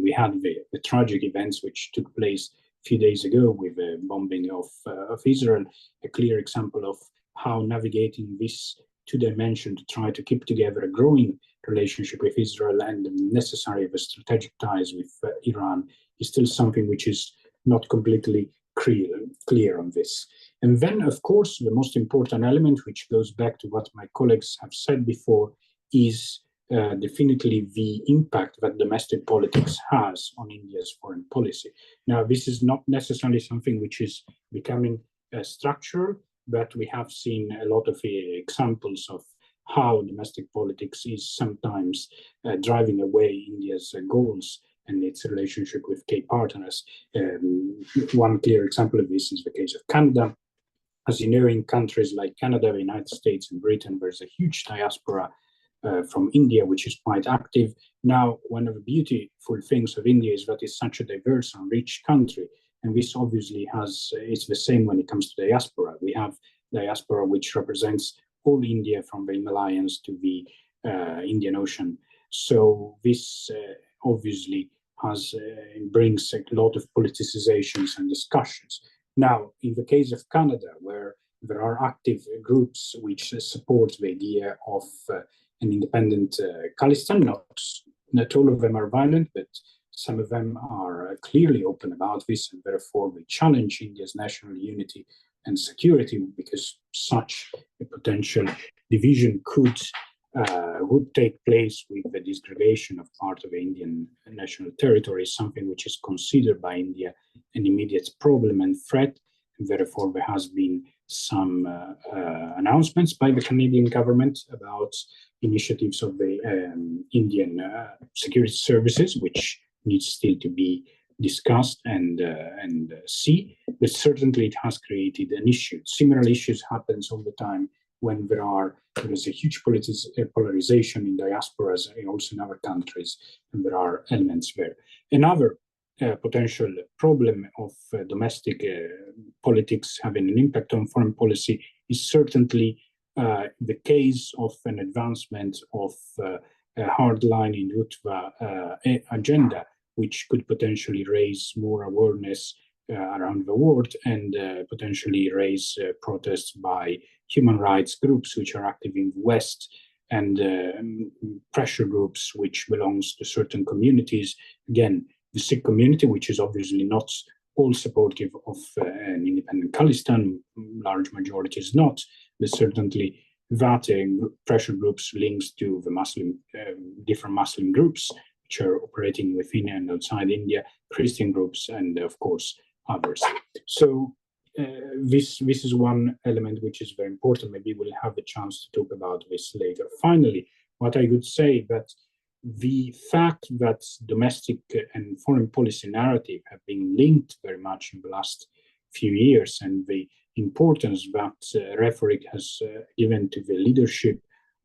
we had the tragic events which took place a few days ago with the bombing of Israel, a clear example of how navigating this two dimension to try to keep together a growing relationship with Israel and the necessary strategic ties with Iran is still something which is not completely clear on this. And then, of course, the most important element, which goes back to what my colleagues have said before, is definitely the impact that domestic politics has on India's foreign policy. Now, this is not necessarily something which is becoming structural, but we have seen a lot of examples of how domestic politics is sometimes driving away India's goals and its relationship with key partners. One clear example of this is the case of Canada. As you know, in countries like Canada, the United States, and Britain, there's a huge diaspora from India, which is quite active. Now, one of the beautiful things of India is that it's such a diverse and rich country. And this obviously it's the same when it comes to diaspora. We have diaspora which represents all India from the Himalayas to the Indian Ocean. So this obviously brings a lot of politicizations and discussions. Now, in the case of Canada, where there are active groups which support the idea of an independent Khalistan, not all of them are violent, but some of them are clearly open about this, and therefore we challenge India's national unity and security, because such a potential division would take place with the disgregation of part of the Indian national territory, something which is considered by India an immediate problem and threat. And therefore, there has been some announcements by the Canadian government about initiatives of the Indian security services, which needs still to be discussed and see. But certainly, it has created an issue. Similar issues happens all the time when there is a huge polarization in diasporas, also in other countries, and there are elements there. Another potential problem of domestic politics having an impact on foreign policy is certainly the case of an advancement of a hardline Hindutva agenda, which could potentially raise more awareness around the world and potentially raise protests by human rights groups which are active in the West and pressure groups which belongs to certain communities. Again, the Sikh community, which is obviously not all supportive of an independent Khalistan, large majority is not, but certainly that pressure groups links to the different Muslim groups which are operating within and outside India, Christian groups, and of course others. So this is one element which is very important. Maybe we'll have a chance to talk about this later. Finally, what I would say that the fact that domestic and foreign policy narrative have been linked very much in the last few years, and the importance that rhetoric has given to the leadership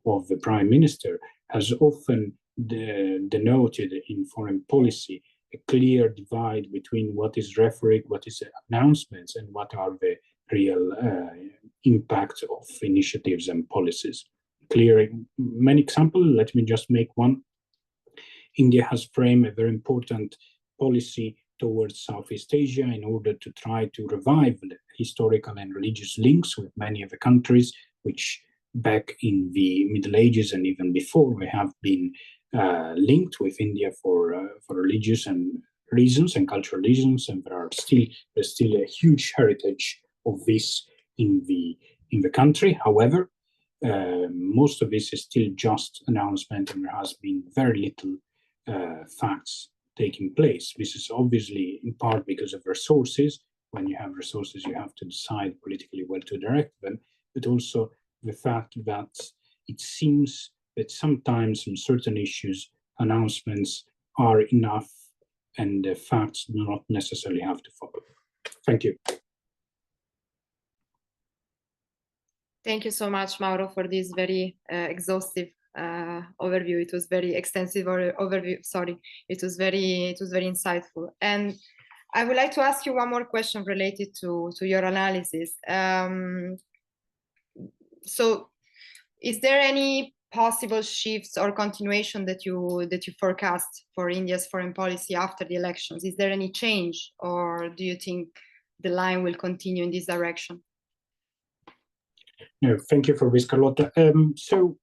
of the Prime Minister has often denoted in foreign policy a clear divide between what is rhetoric, what is announcements, and what are the real impact of initiatives and policies. Clear many examples. Let me just make one. India has framed a very important policy towards Southeast Asia in order to try to revive the historical and religious links with many of the countries, which back in the Middle Ages and even before we have been linked with India for religious and reasons and cultural reasons, and there's still a huge heritage of this in the country. However, most of this is still just announcement, and there has been very little facts taking place. This is obviously in part because of resources. When you have resources, you have to decide politically where to direct them, but also the fact that it seems that sometimes in certain issues, announcements are enough and the facts do not necessarily have to follow. Thank you. Thank you so much, Mauro, for this very exhaustive overview. It was very extensive overview. Sorry, it was very insightful. And I would like to ask you one more question related to your analysis. So, is there any possible shifts or continuation that you forecast for India's foreign policy after the elections? Is there any change, or do you think the line will continue in this direction? No, thank you for this, Carlotta. So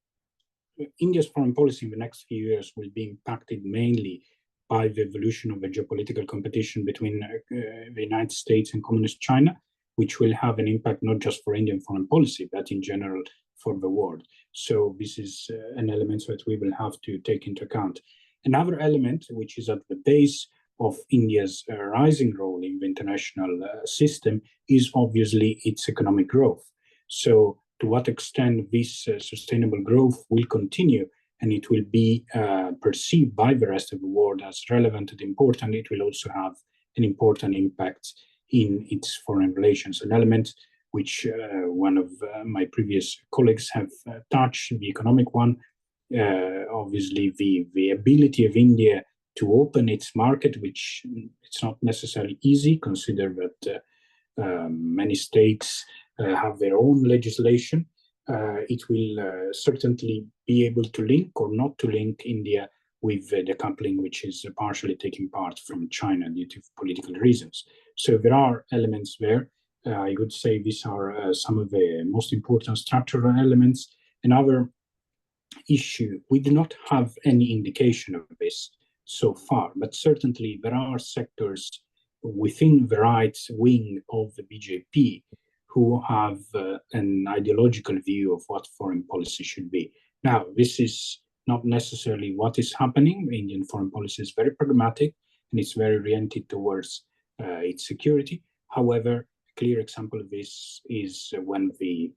India's foreign policy in the next few years will be impacted mainly by the evolution of the geopolitical competition between the United States and Communist China, which will have an impact not just for Indian foreign policy, but in general for the world. So this is an element that we will have to take into account. Another element, which is at the base of India's rising role in the international system, is obviously its economic growth. So to what extent this sustainable growth will continue and it will be perceived by the rest of the world as relevant and important, it will also have an important impact in its foreign relations. An element which one of my previous colleagues have touched, the economic one, obviously the ability of India to open its market, which it's not necessarily easy, consider that many states have their own legislation. It will certainly be able to link or not to link India with the decoupling, which is partially taking part from China due to political reasons. So there are elements there. I would say these are some of the most important structural elements. Another issue, we do not have any indication of this so far, but certainly there are sectors within the right wing of the BJP who have an ideological view of what foreign policy should be. Now, this is not necessarily what is happening. Indian foreign policy is very pragmatic and it's very oriented towards its security. However, a clear example of this is when the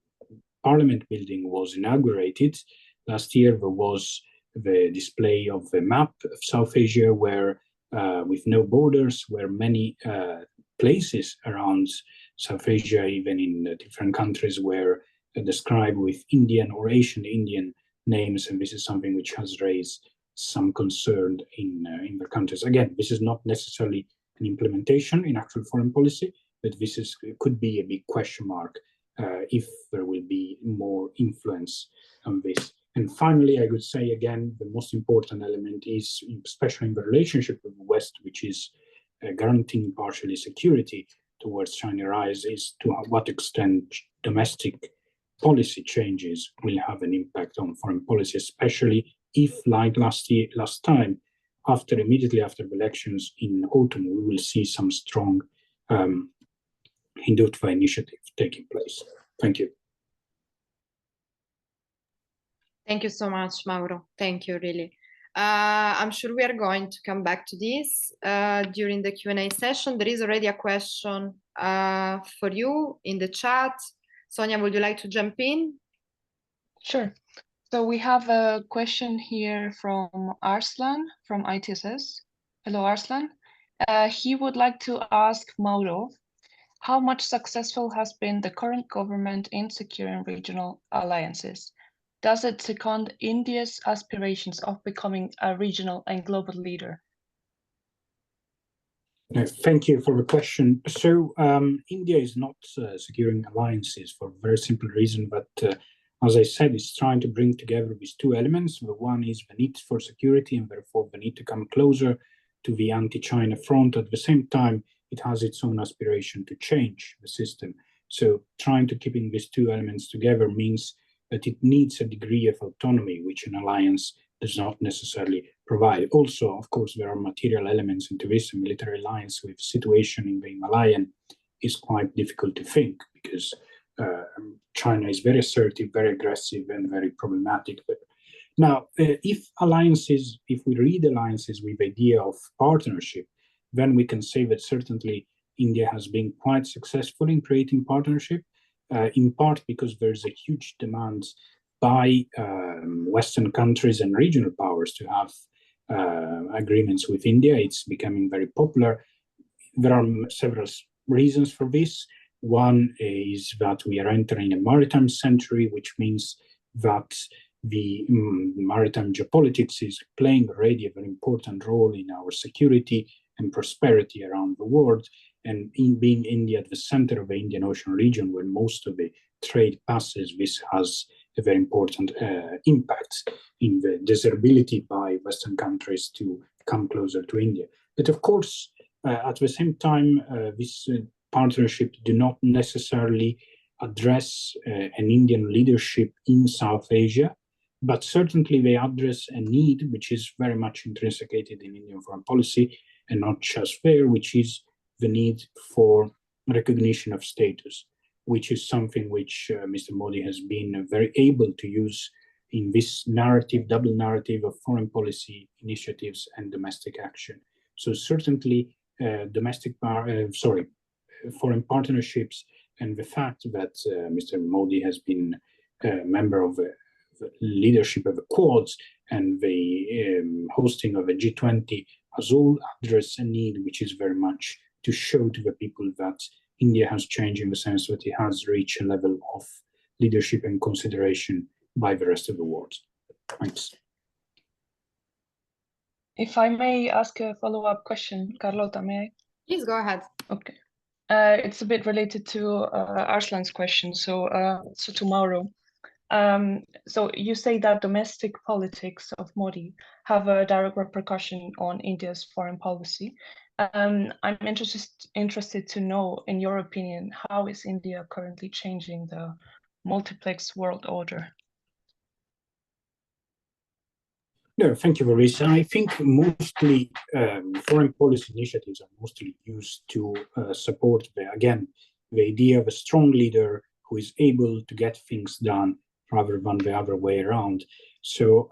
Parliament building was inaugurated last year. There was the display of a map of South Asia where with no borders, where many places around South Asia, even in different countries, were described with Indian or Asian Indian names, and this is something which has raised some concern in the countries. Again, this is not necessarily an implementation in actual foreign policy, but this could be a big question mark if there will be more influence on this. And finally, I would say again, the most important element is, especially in the relationship with the West, which is guaranteeing partially security towards China rise, is to what extent domestic policy changes will have an impact on foreign policy, especially if, like last time, immediately after the elections in autumn, we will see some strong Hindutva initiative taking place. Thank you. Thank you so much, Mauro. Thank you, really. I'm sure we are going to come back to this during the Q&A session. There is already a question for you in the chat. Sonia, would you like to jump in? Sure. So we have a question here from Arslan from ITSS. Hello, Arslan. He would like to ask Mauro, how much successful has been the current government in securing regional alliances? Does it second India's aspirations of becoming a regional and global leader? Thank you for the question. So India is not securing alliances for a very simple reason, but as I said, it's trying to bring together these two elements. The one is the need for security, and therefore the need to come closer to the anti-China front. At the same time, it has its own aspiration to change the system. So trying to keeping these two elements together means that it needs a degree of autonomy, which an alliance does not necessarily provide. Also, of course, there are material elements into this. A military alliance with situation in the Himalayan is quite difficult to think, because China is very assertive, very aggressive, and very problematic. But now, if we read alliances with the idea of partnership, then we can say that certainly India has been quite successful in creating partnership, in part because there's a huge demand by Western countries and regional powers to have agreements with India. It's becoming very popular. There are several reasons for this. One is that we are entering a maritime century, which means that the maritime geopolitics is playing already a very important role in our security and prosperity around the world. And in being India at the center of the Indian Ocean region, where most of the trade passes, this has a very important impact in the desirability by Western countries to come closer to India. But of course, at the same time, this partnership do not necessarily address an Indian leadership in South Asia, but certainly they address a need which is very much intrinsicated in Indian foreign policy, and not just there, which is the need for recognition of status, which is something which Mr. Modi has been very able to use in this narrative, double narrative of foreign policy initiatives and domestic action. So certainly foreign partnerships, and the fact that Mr. Modi has been a member of the leadership of the Quads and the hosting of a G20 has all addressed a need which is very much to show to the people that India has changed in the sense that it has reached a level of leadership and consideration by the rest of the world. Thanks. If I may ask a follow-up question, Carlota, may I? Please go ahead. Okay. It's a bit related to Arslan's question, so to Mauro. So you say that domestic politics of Modi have a direct repercussion on India's foreign policy. I'm interested to know, in your opinion, how is India currently changing the multiplex world order? No, thank you, Marisa. I think mostly foreign policy initiatives are mostly used to support, the idea of a strong leader who is able to get things done rather than the other way around. So,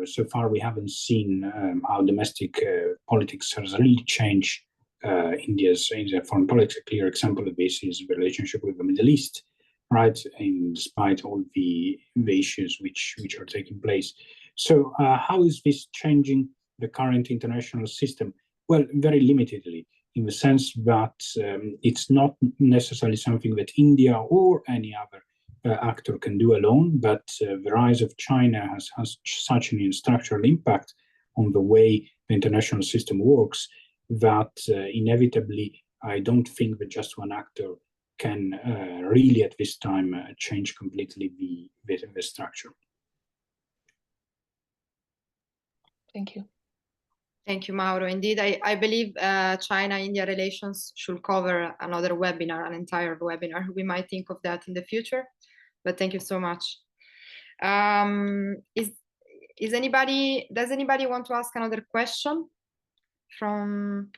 so far we haven't seen how domestic politics has really changed India's foreign politics. A clear example of this is the relationship with the Middle East, right? And despite all the issues which are taking place. So how is this changing the current international system? Well, very limitedly, in the sense that it's not necessarily something that India or any other actor can do alone, but the rise of China has such an structural impact on the way the international system works that inevitably, I don't think that just one actor can really at this time change completely the structure. Thank you. Thank you, Mauro. Indeed, I believe China-India relations should cover another webinar, an entire webinar. We might think of that in the future, but thank you so much. Does anybody want to ask another question from?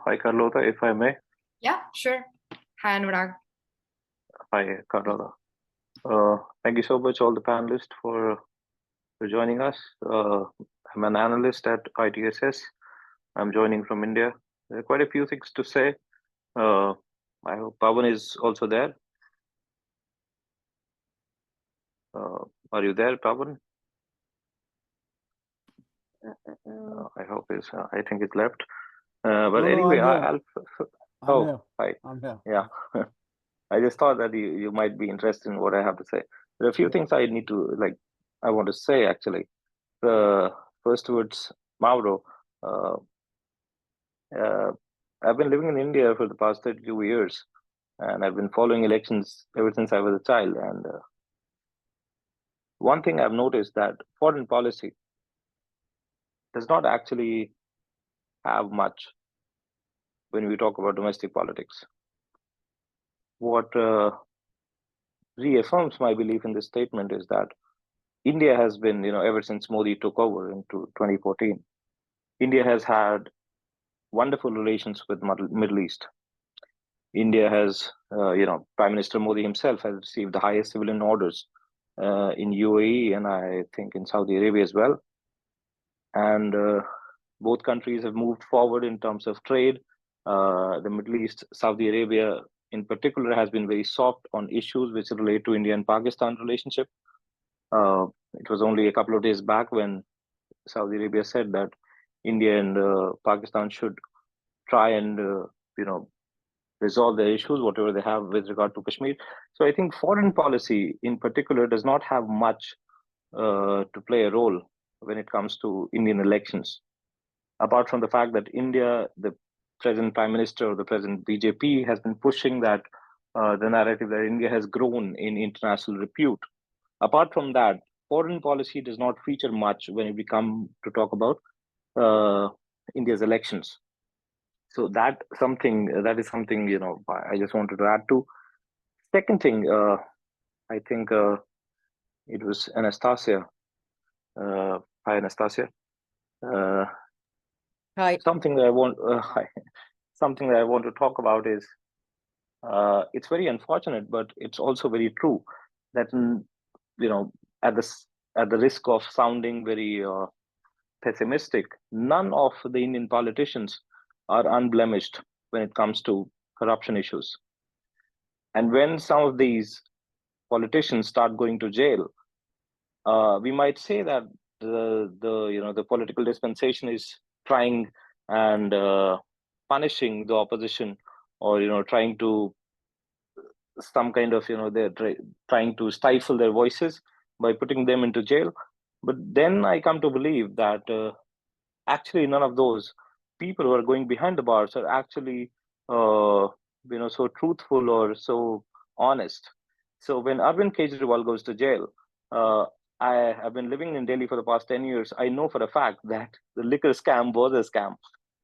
Hi, Carlota, if I may. Yeah, sure. Hi, Anurag. Hi, Carlota. Thank you so much, all the panelists, for joining us. I'm an analyst at ITSS. I'm joining from India. There are quite a few things to say. I hope Pawan is also there. Are you there, Pawan? I hope I think it left. But No, anyway, I'm oh, here. hi. I'm here. Yeah. I just thought that you might be interested in what I have to say. There are a few things I want to say actually. First towards Mauro, uh, I've been living in India for the past 32 years, and I've been following elections ever since I was a child. And one thing I've noticed that foreign policy does not actually have much when we talk about domestic politics. What reaffirms my belief in this statement is that India has been, ever since Modi took over into 2014, India has had wonderful relations with Middle East. India has, Prime Minister Modi himself has received the highest civilian orders in UAE and I think in Saudi Arabia as well. And both countries have moved forward in terms of trade. The Middle East, Saudi Arabia in particular, has been very soft on issues which relate to India and Pakistan relationship. It was only a couple of days back when Saudi Arabia said that India and Pakistan should try and resolve their issues, whatever they have with regard to Kashmir. So I think foreign policy in particular does not have much to play a role when it comes to Indian elections. Apart from the fact that India, the present Prime Minister or the present BJP has been pushing that the narrative that India has grown in international repute. Apart from that, foreign policy does not feature much when we come to talk about India's elections. So that is something I just wanted to add to. Second thing, I think it was Anastasia. Hi, Anastasia. Hi. Something that I want to talk about is it's very unfortunate, but it's also very true that at the risk of sounding very pessimistic, none of the Indian politicians are unblemished when it comes to corruption issues. And when some of these politicians start going to jail, we might say that the political dispensation is trying and punishing the opposition, or trying to some kind of they're trying to stifle their voices by putting them into jail. But then I come to believe that actually none of those people who are going behind the bars are actually so truthful or so honest. So when Arvind Kejriwal goes to jail, I have been living in Delhi for the past 10 years. I know for a fact that the liquor scam was a scam.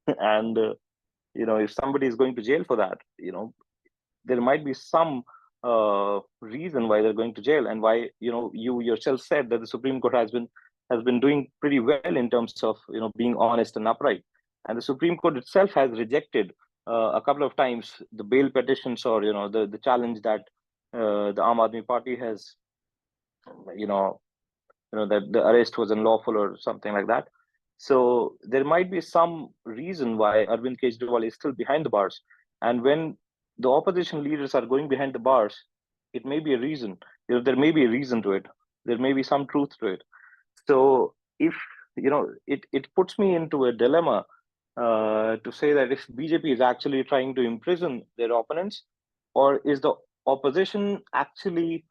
And if somebody is going to jail for that, there might be some reason why they're going to jail, and why you yourself said that the Supreme Court has been doing pretty well in terms of being honest and upright, and the Supreme Court itself has rejected a couple of times the bail petitions, or the challenge that the Aam Aadmi Party has that the arrest was unlawful or something like that. So there might be some reason why Arvind Kejriwal is still behind the bars, and when the opposition leaders are going behind the bars, it may be a reason. There may be a reason to it. There may be some truth to it. So if it puts me into a dilemma to say that if BJP is actually trying to imprison their opponents, or is the opposition actually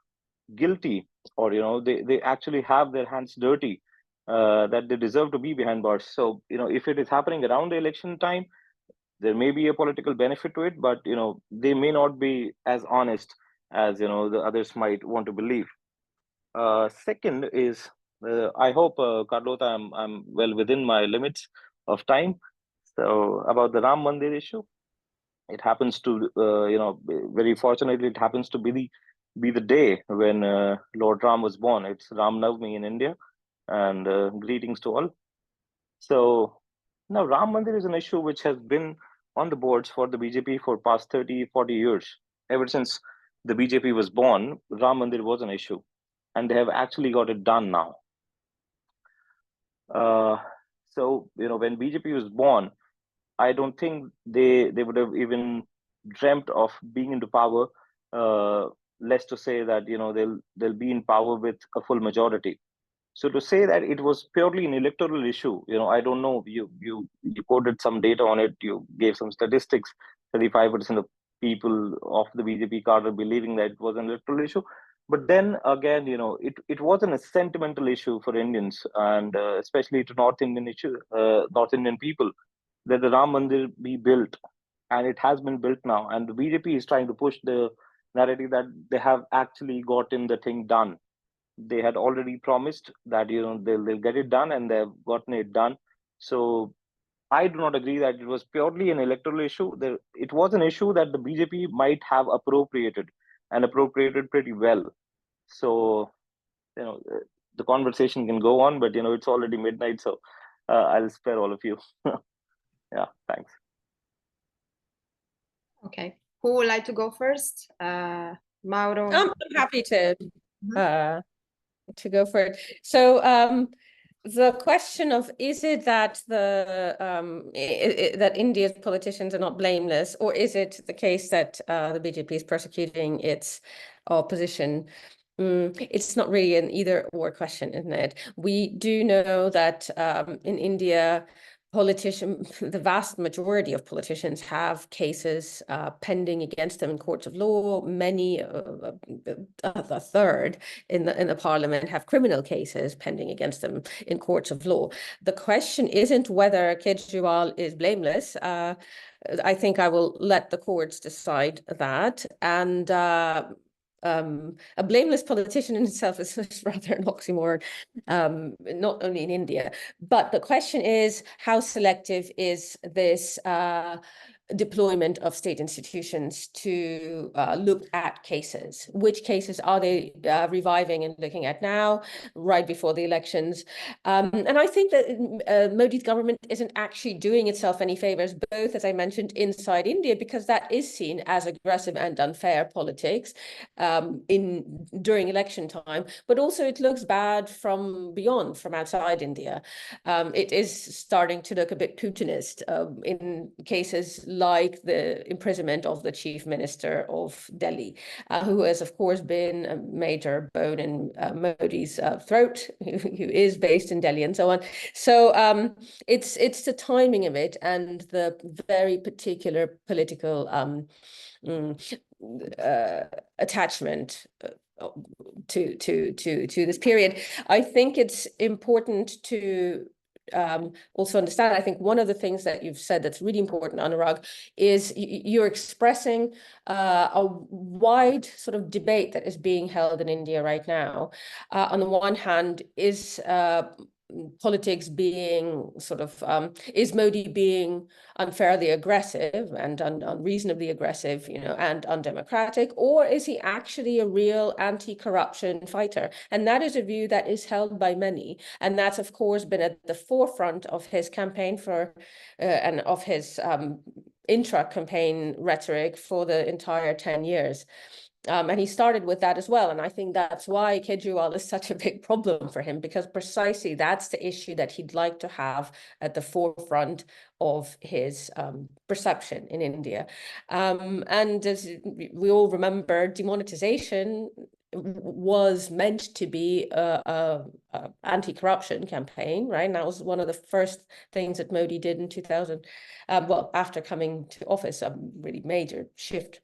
guilty, or they actually have their hands dirty, that they deserve to be behind bars. So if it is happening around the election time, there may be a political benefit to it, but they may not be as honest as the others might want to believe. Second is, I hope, Carlota, I'm well within my limits of time. So about the Ram Mandir issue, it happens to very fortunately it happens to be the day when Lord Ram was born. It's Ram Navami in India, and greetings to all. So now Ram Mandir is an issue which has been on the boards for the BJP for past 30-40 years. Ever since the BJP was born, Ram Mandir was an issue, and they have actually got it done now. So when BJP was born, I don't think they would have even dreamt of being into power, less to say that they'll be in power with a full majority. So to say that it was purely an electoral issue, I don't know. You quoted some data on it. You gave some statistics. 35% of people of the BJP cadre believing that it was an electoral issue. But then again, it wasn't a sentimental issue for Indians, and especially to North Indian people, that the Ram Mandir be built, and it has been built now. And the BJP is trying to push the narrative that they have actually gotten the thing done. They had already promised that they'll get it done, and they've gotten it done. So I do not agree that it was purely an electoral issue. It was an issue that the BJP might have appropriated pretty well. So the conversation can go on, but it's already midnight, so I'll spare all of you. Yeah, thanks. Okay, who would like to go first? Mauro? I'm happy to go for it. So the question of, is it that that India's politicians are not blameless, or is it the case that the BJP is persecuting its opposition? It's not really an either or question, isn't it? We do know that in India, the vast majority of politicians have cases pending against them in courts of law. Many, a third in the parliament, have criminal cases pending against them in courts of law. The question isn't whether Kejriwal is blameless. I think I will let the courts decide that. And a blameless politician in itself is rather an oxymoron, not only in India. But the question is, how selective is this deployment of state institutions to look at cases? Which cases are they reviving and looking at now, right before the elections? And I think that Modi's government isn't actually doing itself any favors, both, as I mentioned, inside India, because that is seen as aggressive and unfair politics during election time, but also it looks bad from beyond, from outside India. It is starting to look a bit Putinist in cases like the imprisonment of the chief minister of Delhi, who has, of course, been a major bone in Modi's throat, who is based in Delhi and so on. So it's the timing of it and the very particular political attachment to this period. I think it's important to also understand. I think one of the things that you've said that's really important, Anurag, is you're expressing a wide sort of debate that is being held in India right now. On the one hand, is politics being sort of, is Modi being unfairly aggressive and unreasonably aggressive, and undemocratic, or is he actually a real anti-corruption fighter? And that is a view that is held by many. And that's, of course, been at the forefront of his campaign and of his intra-campaign rhetoric for the entire 10 years. And he started with that as well. And I think that's why Kejriwal is such a big problem for him, because precisely that's the issue that he'd like to have at the forefront of his perception in India. And as we all remember, demonetization was meant to be a anti-corruption campaign, right? And that was one of the first things that Modi did in 2000, well, after coming to office, a really major shift.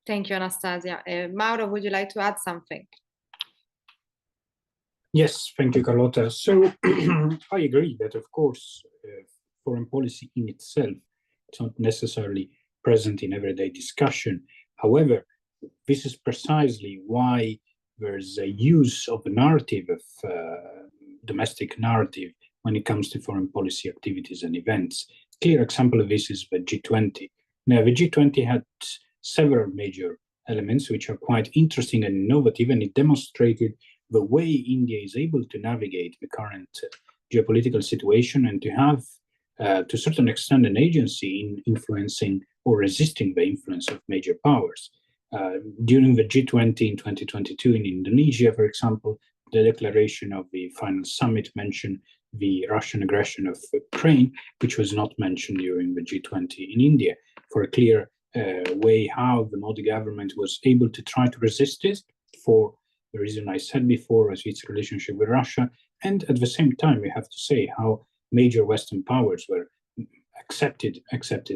Thank you, Anastasia. Mauro, would you like to add something? Yes, thank you, Carlotta. So I agree that, of course, foreign policy in itself is not necessarily present in everyday discussion. However, this is precisely why there's a use of the narrative of domestic narrative when it comes to foreign policy activities and events. A clear example of this is the G20. Now, the G20 had several major elements which are quite interesting and innovative, and it demonstrated the way India is able to navigate the current geopolitical situation and to have, to a certain extent, an agency in influencing or resisting the influence of major powers. During the G20 in 2022 in Indonesia, for example, the declaration of the final summit mentioned the Russian aggression of Ukraine, which was not mentioned during the G20 in India, for a clear way how the Modi government was able to try to resist it for the reason I said before, as its relationship with Russia. And at the same time, we have to say how major Western powers were accepted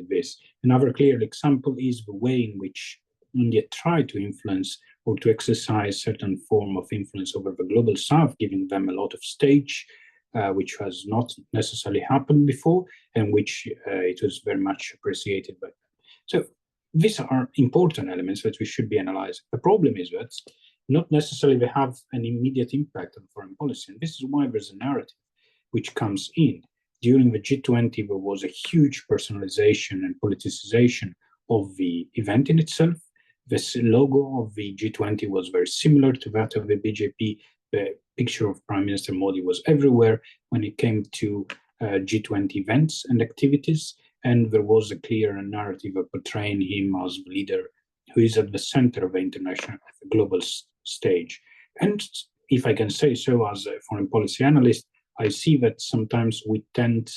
this. Another clear example is the way in which India tried to influence or to exercise certain form of influence over the global south, giving them a lot of stage, which has not necessarily happened before, and which it was very much appreciated by them. So these are important elements that we should be analyzing. The problem is that not necessarily they have an immediate impact on foreign policy, and this is why there's a narrative which comes in. During the G20, there was a huge personalization and politicization of the event in itself. The logo of the G20 was very similar to that of the BJP. The picture of Prime Minister Modi was everywhere when it came to G20 events and activities, and there was a clear narrative of portraying him as the leader who is at the center of the international, the global stage. And if I can say so, as a foreign policy analyst, I see that sometimes we tend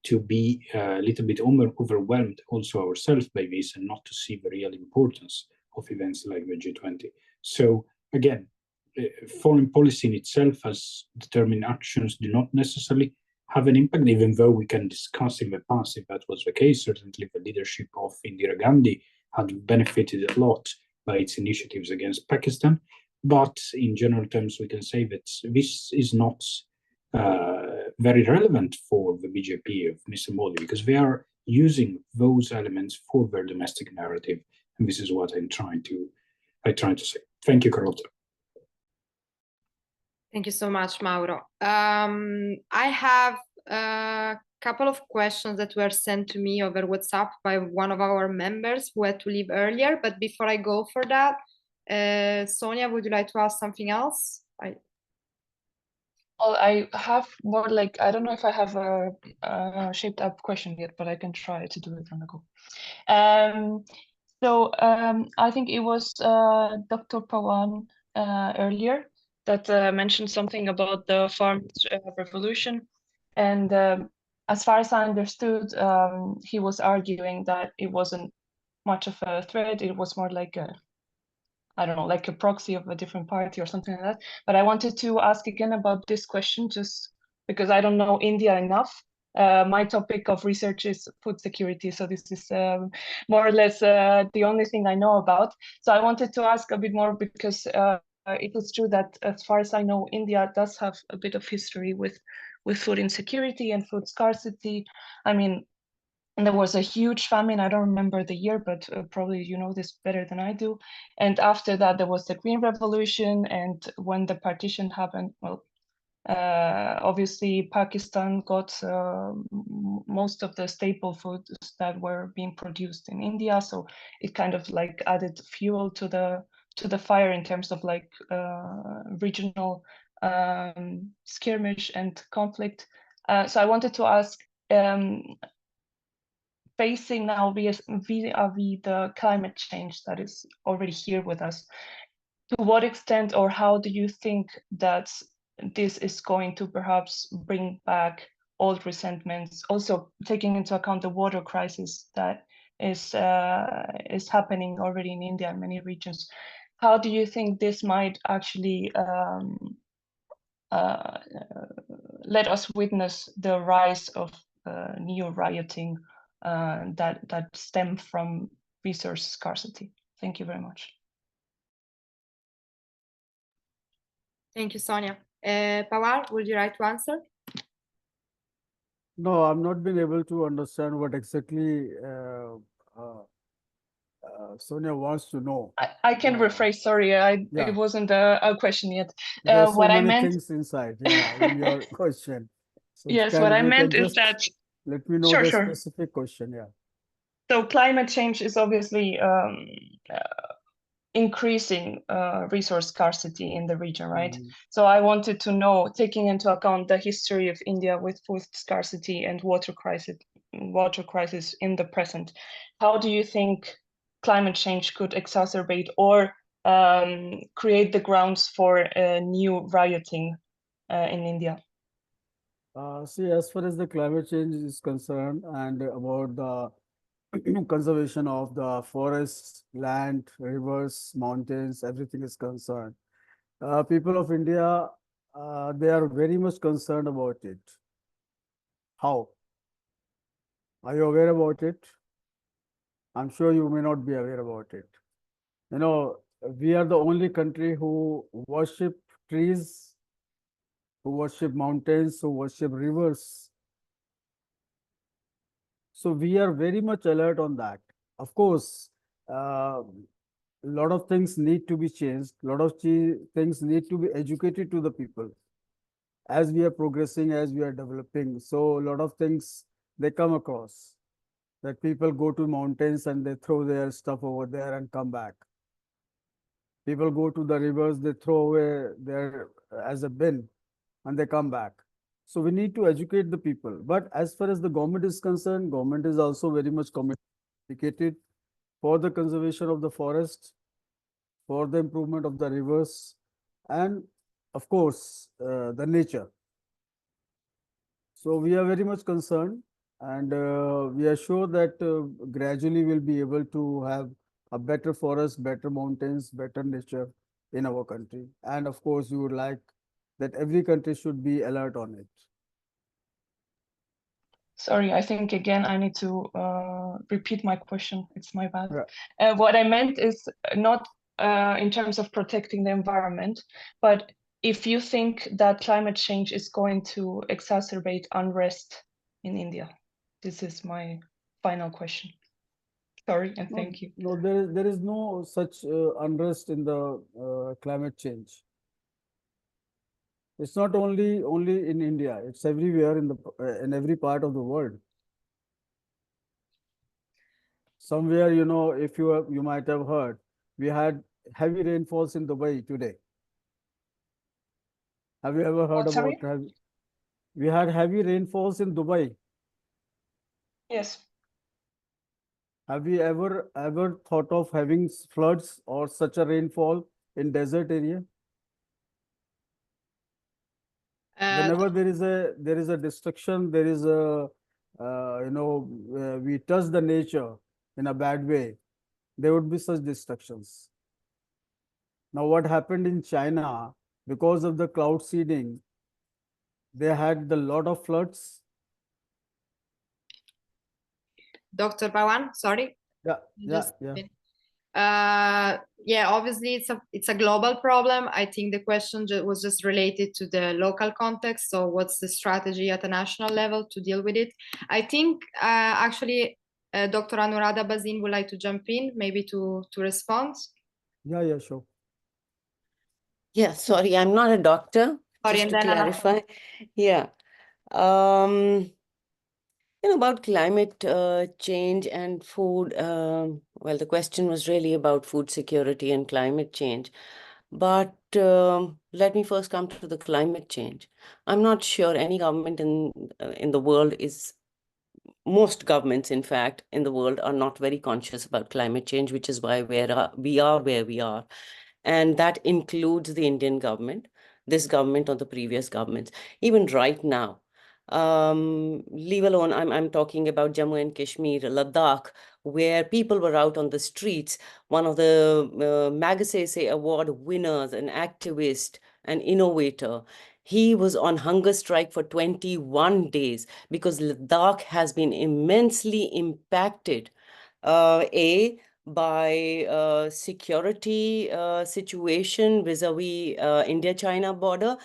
to be a little bit overwhelmed also ourselves by this and not to see the real importance of events like the G20. So again, foreign policy in itself as determined actions do not necessarily have an impact, even though we can discuss in the past if that was the case. Certainly the leadership of Indira Gandhi had benefited a lot by its initiatives against Pakistan. But in general terms, we can say that this is not very relevant for the BJP of Mr. Modi, because they are using those elements for their domestic narrative. And this is what I'm trying to say. Thank you, Carlotta. Thank you so much, Mauro. I have a couple of questions that were sent to me over WhatsApp by one of our members who had to leave earlier. But before I go for that, Sonia, would you like to ask something else? Well, I have more like, I don't know if I have a shaped up question yet, but I can try to do it on the go. I think it was Dr. Pawal earlier that mentioned something about the farm revolution. And as far as I understood, he was arguing that it wasn't much of a threat. It was more like a, I don't know, like a proxy of a different party or something like that. But I wanted to ask again about this question, just because I don't know India enough. My topic of research is food security, so this is more or less the only thing I know about. So I wanted to ask a bit more because it is true that, as far as I know, India does have a bit of history with food insecurity and food scarcity. I mean, and there was a huge famine. I don't remember the year, but probably you know this better than I do. And after that, there was the Green Revolution. And when the partition happened, well, obviously Pakistan got most of the staple foods that were being produced in India. So it kind of like added fuel to the fire in terms of like regional skirmish and conflict. So I wanted to ask, facing now vis-a-vis the climate change that is already here with us, to what extent or how do you think that this is going to perhaps bring back old resentments, also taking into account the water crisis that is happening already in India and many regions? How do you think this might actually let us witness the rise of neo-rioting that stem from resource scarcity? Thank you very much. Thank you, Sonia. Pawal, would you like to answer? No, I've not been able to understand what exactly Sonia wants to know. I can rephrase, sorry, it wasn't a question yet. There's so many things inside, in your question. So yes, what I meant is that... Let me know the specific question, So climate change is obviously increasing resource scarcity in the region, right? So I wanted to know, taking into account the history of India with food scarcity and water crisis in the present, how do you think climate change could exacerbate or create the grounds for new rioting in India? See, as far as the climate change is concerned and about the conservation of the forests, land, rivers, mountains, everything is concerned. People of India, they are very much concerned about it. How? Are you aware about it? I'm sure you may not be aware about it. You know, we are the only country who worship trees, who worship mountains, who worship rivers. So we are very much alert on that. Of course, a lot of things need to be changed. A lot of things need to be educated to the people as we are progressing, as we are developing. So a lot of things they come across that people go to mountains and they throw their stuff over there and come back. People go to the rivers, they throw away their as a bin and they come back. So we need to educate the people. But as far as the government is concerned, government is also very much committed for the conservation of the forest, for the improvement of the rivers, and of course, the nature. So we are very much concerned, and we are sure that gradually we'll be able to have a better forest, better mountains, better nature in our country. And of course, we would like that every country should be alert on it. Sorry, I think again I need to repeat my question. It's my bad. Yeah. What I meant is not in terms of protecting the environment, but if you think that climate change is going to exacerbate unrest in India. This is my final question. Sorry, and thank you. No, there is no such unrest in the climate change. It's not only in India. It's everywhere in every part of the world. Somewhere, you know, if you might have heard, we had heavy rainfalls in Dubai today. Have you ever heard Sorry? about? We had heavy rainfalls in Dubai. Yes. Have you ever thought of having floods or such a rainfall in desert area? Whenever there is a destruction, there is a we touch the nature in a bad way, there would be such destructions. Now, what happened in China because of the cloud seeding? They had a lot of floods. Dr. Pawan, sorry. Yeah, obviously it's a global problem. I think the question was just related to the local context. So what's the strategy at a national level to deal with it? I think actually Dr. Anuradha Bhasin would like to jump in, maybe to respond. Yeah, sure. Yeah, sorry, I'm not a doctor, Sorry, just to clarify. Yeah. About climate change and food, well, the question was really about food security and climate change. But let me first come to the climate change. I'm not sure any government in the world most governments, in fact, in the world are not very conscious about climate change, which is why we are where we are. And that includes the Indian government, this government or the previous governments. Even right now, leave alone, I'm talking about Jammu and Kashmir, Ladakh, where people were out on the streets. One of the Magsaysay Award winners, an activist, an innovator, he was on hunger strike for 21 days because Ladakh has been immensely impacted, by security situation vis-a-vis India-China border,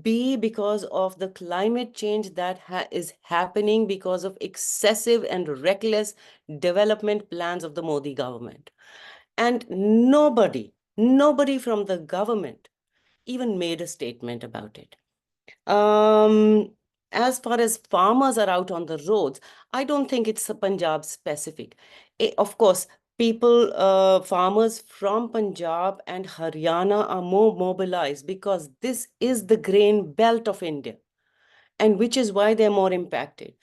B, because of the climate change that is happening because of excessive and reckless development plans of the Modi government. And nobody from the government even made a statement about it. As far as farmers are out on the roads, I don't think it's a Punjab specific. Of course, farmers from Punjab and Haryana are more mobilized because this is the grain belt of India, and which is why they're more impacted.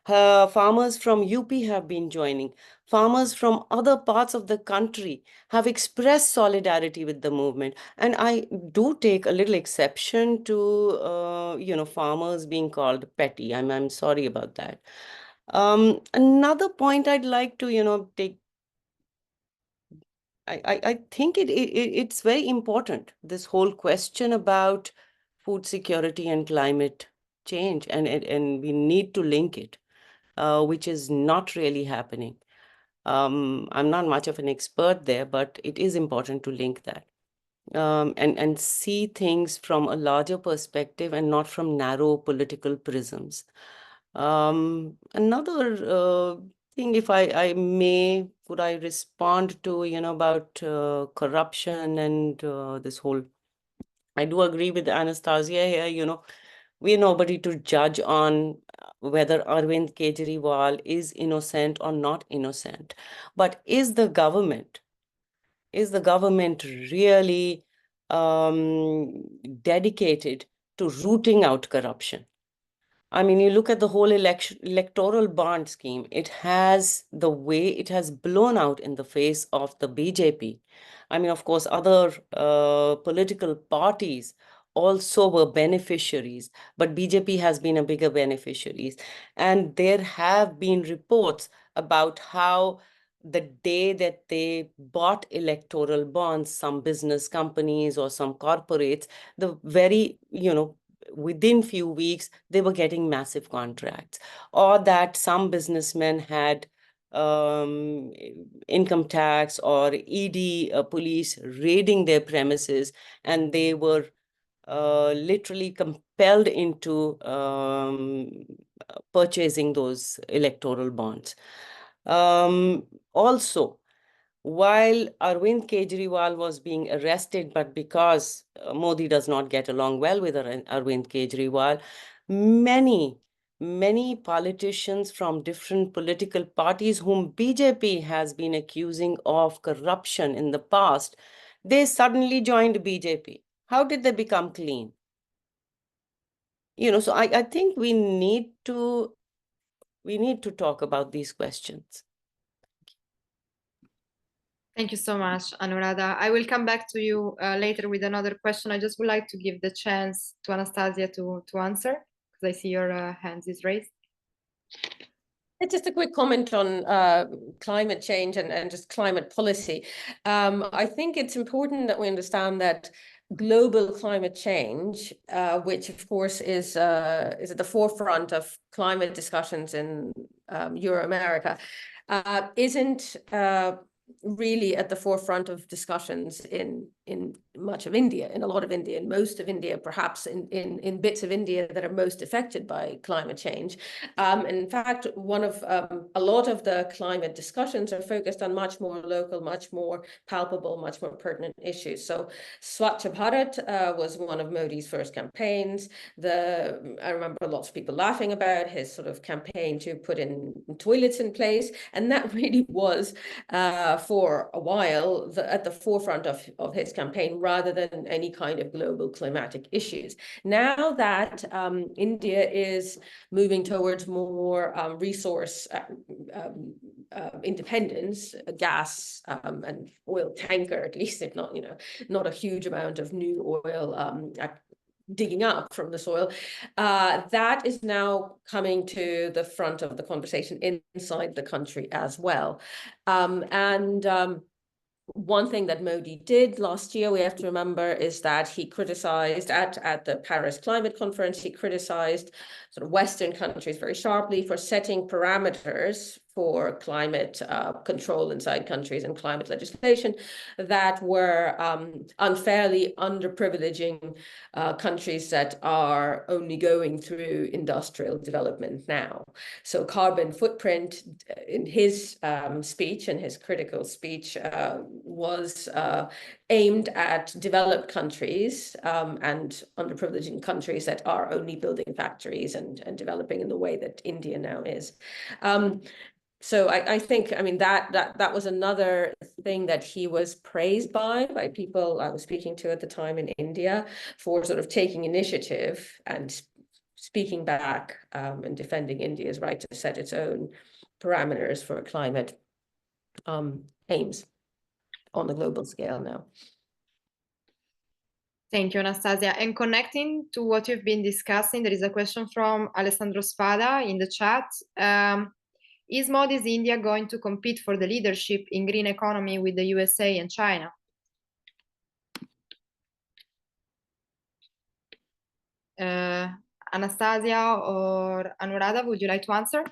Farmers from UP have been joining. Farmers from other parts of the country have expressed solidarity with the movement. And I do take a little exception to, farmers being called petty. I'm sorry about that. Another point I'd like to, take. I think it's very important, this whole question about food security and climate change, and we need to link it, which is not really happening. I'm not much of an expert there, but it is important to link that. And see things from a larger perspective and not from narrow political prisms. Another thing, if I may, could I respond to, about corruption and this whole, I do agree with Anastasia here, we're nobody to judge on whether Arvind Kejriwal is innocent or not innocent. But is the government really dedicated to rooting out corruption? I mean, you look at the whole electoral bond scheme, it has the way it has blown out in the face of the BJP. I mean, of course, other political parties also were beneficiaries, but BJP has been a bigger beneficiary. And there have been reports about how the day that they bought electoral bonds, some business companies or some corporates, the very, within few weeks, they were getting massive contracts, or that some businessmen had income tax or ED police raiding their premises, and they were literally compelled into purchasing those electoral bonds. Also, while Arvind Kejriwal was being arrested, but because Modi does not get along well with Arvind Kejriwal, many politicians from different political parties whom BJP has been accusing of corruption in the past, they suddenly joined BJP. How did they become clean? So I think we need to talk about these questions. Thank you so much, Anuradha. I will come back to you later with another question. I just would like to give the chance to Anastasia to answer, because I see your hand is raised. Just a quick comment on climate change and just climate policy. I think it's important that we understand that global climate change, which of course is at the forefront of climate discussions in Euro-America, isn't really at the forefront of discussions in much of India, in a lot of India, in most of India, perhaps in bits of India that are most affected by climate change. In fact, a lot of the climate discussions are focused on much more local, much more palpable, much more pertinent issues. So Swachh Bharat was one of Modi's first campaigns. I remember lots of people laughing about his sort of campaign to put in toilets in place, and that really was for a while at the forefront of his campaign, rather than any kind of global climatic issues. Now that India is moving towards more resource independence, gas and oil tanker, at least, if not, not a huge amount of new oil digging up from the soil, that is now coming to the front of the conversation inside the country as well. One thing that Modi did last year, we have to remember, is that he criticized at the Paris Climate Conference, he criticized sort of Western countries very sharply for setting parameters for climate control inside countries and climate legislation that were unfairly underprivileging countries that are only going through industrial development now. So carbon footprint in his speech, and his critical speech, was aimed at developed countries and underprivileging countries that are only building factories and developing in the way that India now is. So I think, I mean, that was another thing that he was praised by people I was speaking to at the time in India, for sort of taking initiative and speaking back and defending India's right to set its own parameters for climate aims on the global scale now. Thank you, Anastasia. And connecting to what you've been discussing, there is a question from Alessandro Spada in the chat. Is Modi's India going to compete for the leadership in green economy with the USA and China? Anastasia or Anuradha, would you like to answer?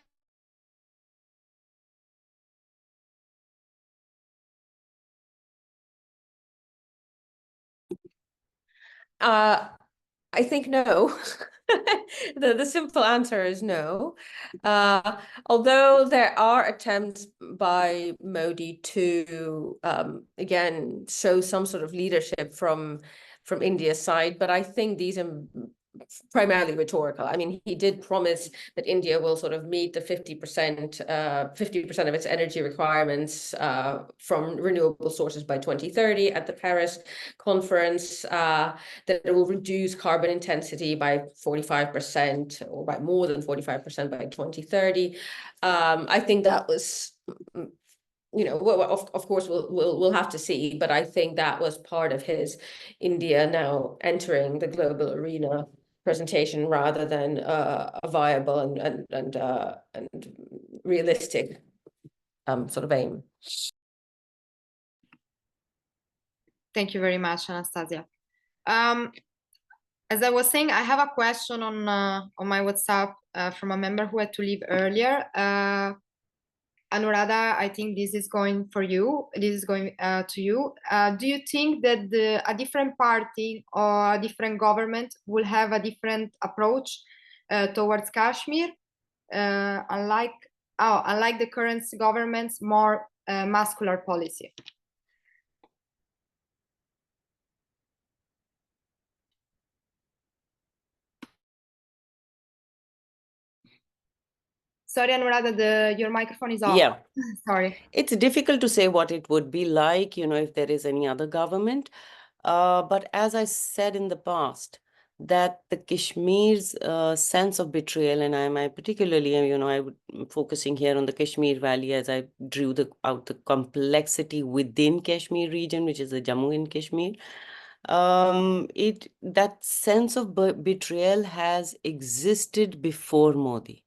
I think no. The simple answer is no. Although there are attempts by Modi to again show some sort of leadership from India's side, but I think these are primarily rhetorical. I mean, he did promise that India will sort of meet the 50% of its energy requirements from renewable sources by 2030 at the Paris conference, that it will reduce carbon intensity by 45% or by more than 45% by 2030. I think that was, you know, well, of course we'll have to see, but I think that was part of his India now entering the global arena presentation rather than a viable and realistic sort of aim. Thank you very much, Anastasia. As I was saying, I have a question on my WhatsApp from a member who had to leave earlier. Anuradha, I think this is going for you. This is going to you. Do you think that a different party or a different government will have a different approach towards Kashmir, unlike the current government's more muscular policy? Sorry, Anuradha, your microphone is off. Yeah. Sorry. It's difficult to say what it would be like, you know, if there is any other government. But as I said in the past, that the Kashmir's sense of betrayal, and I particularly, you know, I'm focusing here on the Kashmir Valley as I drew out the complexity within Kashmir region, which is the Jammu and Kashmir. That sense of betrayal has existed before Modi.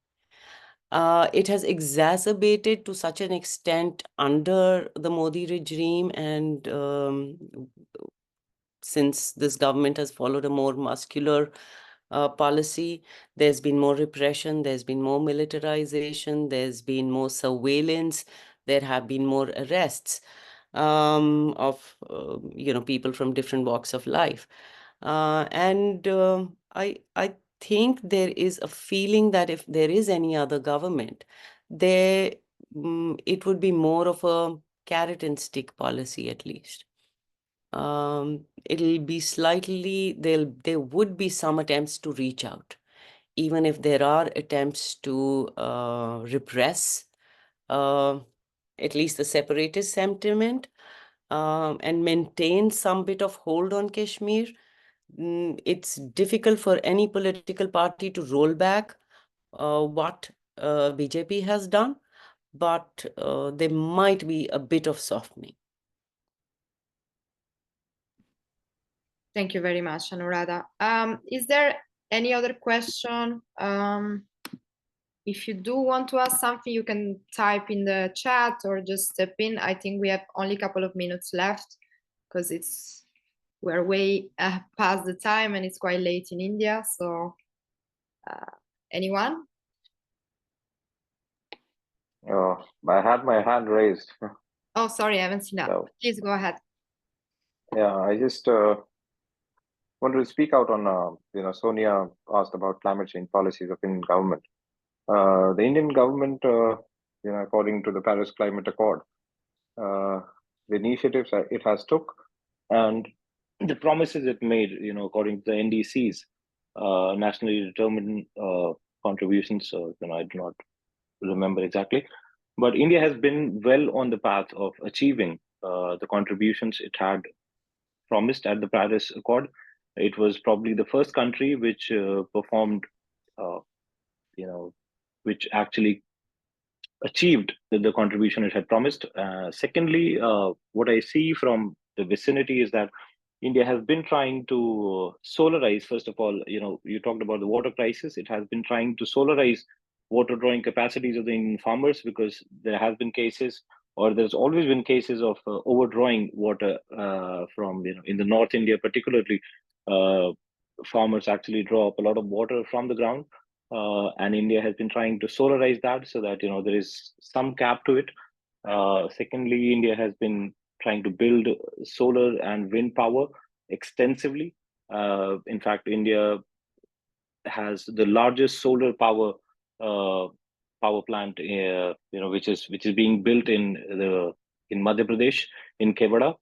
It has exacerbated to such an extent under the Modi regime, and since this government has followed a more muscular policy, there's been more repression, there's been more militarization, there's been more surveillance, there have been more arrests of you know, people from different walks of life. I think there is a feeling that if there is any other government, it would be more of a carrot and stick policy, at least. It'll be slightly, there would be some attempts to reach out, even if there are attempts to repress at least the separatist sentiment and maintain some bit of hold on Kashmir. It's difficult for any political party to roll back what BJP has done, but there might be a bit of softening. Thank you very much, Anuradha. Is there any other question? If you do want to ask something, you can type in the chat or just step in. I think we have only a couple of minutes left because we're way past the time and it's quite late in India. So anyone? I had my hand raised. Oh, sorry, I haven't seen that. So, please go ahead. Yeah, I just wanted to speak out on, you know, Sonia asked about climate change policies of Indian government. The Indian government, you know, according to the Paris Climate Accord, the initiatives it has took and the promises it made, you know, according to the NDCs, nationally determined contributions. So, you know, I do not remember exactly, but India has been well on the path of achieving the contributions it had promised at the Paris Accord. It was probably the first country which performed, you know, which actually achieved the contribution it had promised. Secondly, what I see from the vicinity is that India has been trying to solarize, first of all, you talked about the water crisis. It has been trying to solarize water drawing capacities of the Indian farmers, because there has been cases, or there's always been cases of overdrawing water from, in the North India particularly, farmers actually draw up a lot of water from the ground. And India has been trying to solarize that so that, there is some cap to it. Secondly, India has been trying to build solar and wind power extensively. In fact, India has the largest solar power plant, which is being built in Madhya Pradesh, in Kevada,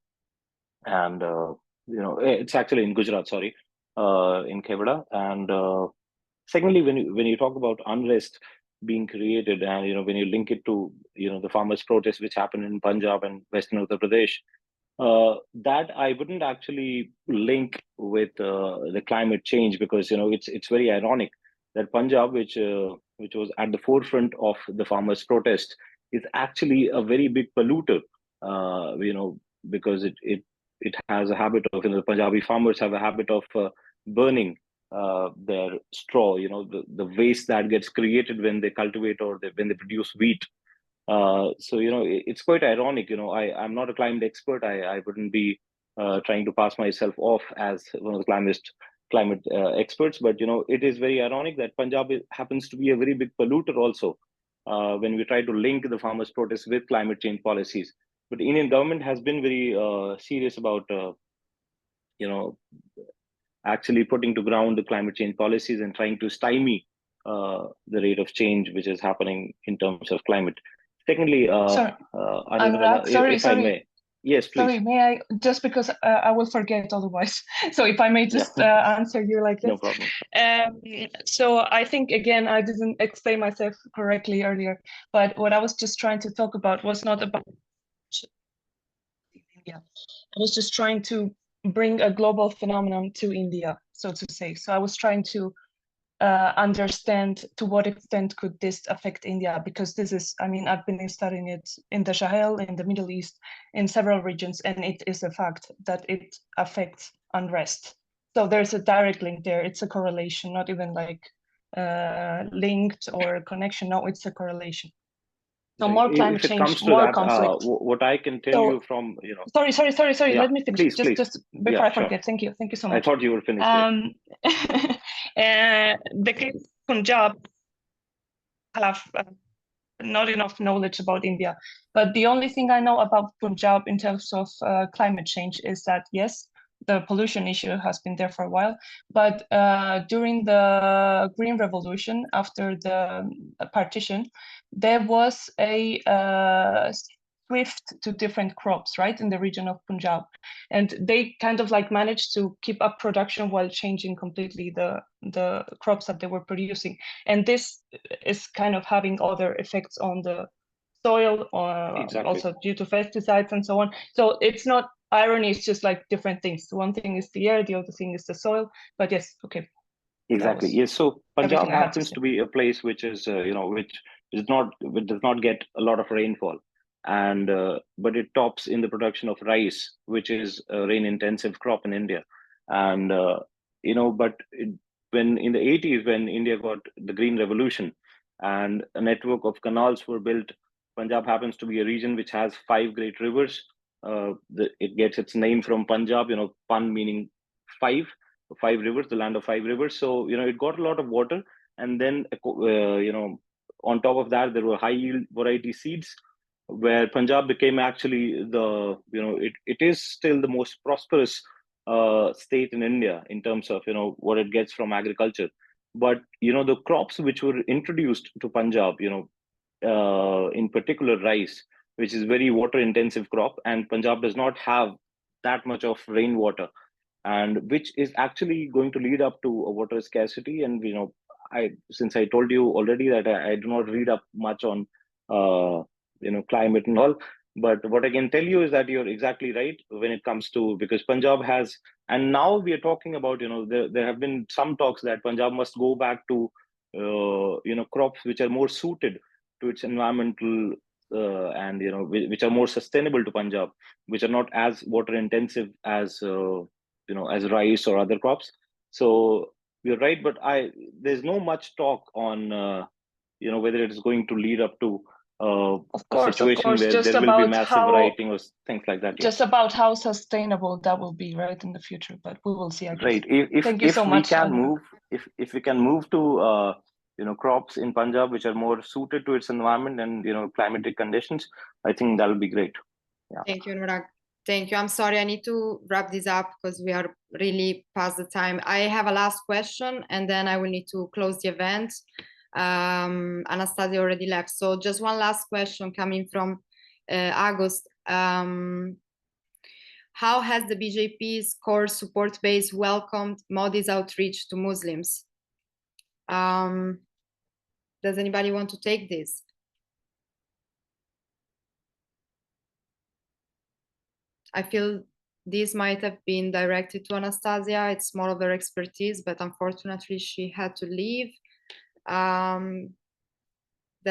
and it's actually in Gujarat. Sorry, in Kevada. And secondly, when you talk about unrest being created, and when you link it to the farmers' protests which happened in Punjab and Western Uttar Pradesh, that I wouldn't actually link with the climate change, because it's very ironic that Punjab, which was at the forefront of the farmers' protest, is actually a very big polluter. Because it has a habit of, the Punjabi farmers have a habit of burning their straw, the waste that gets created when they cultivate or when they produce wheat. So it's quite ironic. I'm not a climate expert. I wouldn't be trying to pass myself off as one of the climate experts, but it is very ironic that Punjab happens to be a very big polluter also, when we try to link the farmers' protests with climate change policies. But Indian government has been very serious about actually putting to ground the climate change policies and trying to stymie the rate of change which is happening in terms of climate. Secondly, Anurag, if I may. Yes, please. Sorry, may I, just because I will forget otherwise. So if I may just answer you like this. No problem. So I think, again, I didn't explain myself correctly earlier, but what I was just trying to talk about was not about India. I was just trying to bring a global phenomenon to India, so to say. So I was trying to understand to what extent could this affect India, because this is, I've been studying it in the Sahel, in the Middle East, in several regions, and it is a fact that it affects unrest. So there's a direct link there. It's a correlation, not even like linked or connection. No, it's a correlation. So more climate change, more conflict. What I can tell you from, Sorry. Yeah, let me finish. Please. Just before I forget. Thank you so much. I thought you were finished. The case of Punjab have not enough knowledge about India, but the only thing I know about Punjab in terms of climate change is that, yes, the pollution issue has been there for a while, but during the Green Revolution, after the partition, there was a shift to different crops, right, in the region of Punjab, and they kind of like managed to keep up production while changing completely the crops that they were producing, and this is kind of having other effects on the soil, Exactly. also due to pesticides and so on. So it's not irony, it's just like different things. One thing is the air, the other thing is the soil. But yes, okay. Exactly. Yes. So Punjab happens to be a place which is, which does not get a lot of rainfall, and but it tops in the production of rice, which is a rain-intensive crop in India, and when in the 80s, when India got the Green Revolution, and a network of canals were built, Punjab happens to be a region which has 5 great rivers. It gets its name from Punjab, Pan meaning 5 rivers, the land of 5 rivers. So it got a lot of water, and then on top of that there were high yield variety seeds, where Punjab became actually it is still the most prosperous state in India in terms of what it gets from agriculture. But the crops which were introduced to Punjab, in particular rice, which is very water intensive crop, and Punjab does not have that much of rainwater, and which is actually going to lead up to a water scarcity. And since I told you already that I do not read up much on climate and all, but what I can tell you is that you're exactly right when it comes to, because Punjab has, and now we are talking about, there have been some talks that Punjab must go back to crops which are more suited to its environmental and which are more sustainable to Punjab, which are not as water intensive as as rice or other crops. So you're right, but there's no much talk on whether it is going to lead up to a situation where just there will be about massive rioting or things like that. Just about how sustainable that will be, right, in the future. But we will see. I guess. Right. Thank you so much. If we can move to crops in Punjab which are more suited to its environment and climatic conditions, I think that'll be great. Yeah. Thank you, Anurag. Thank you. I'm sorry, I need to wrap this up because we are really past the time. I have a last question and then I will need to close the event. Anastasia already left. So just one last question coming from August. How has the BJP's core support base welcomed Modi's outreach to Muslims? Does anybody want to take this? I feel this might have been directed to Anastasia. It's more of her expertise, but unfortunately she had to leave. Does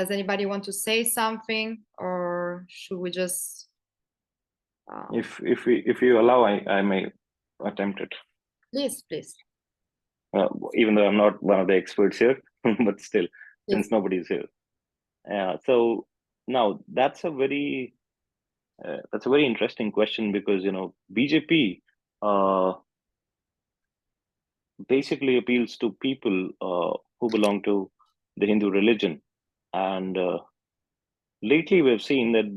anybody want to say something, or should we just? If you allow, I may attempt it. Please. Even though I'm not one of the experts here, but still, yes. Since nobody's here. So now that's a very interesting question because BJP basically appeals to people who belong to the Hindu religion, and lately we've seen that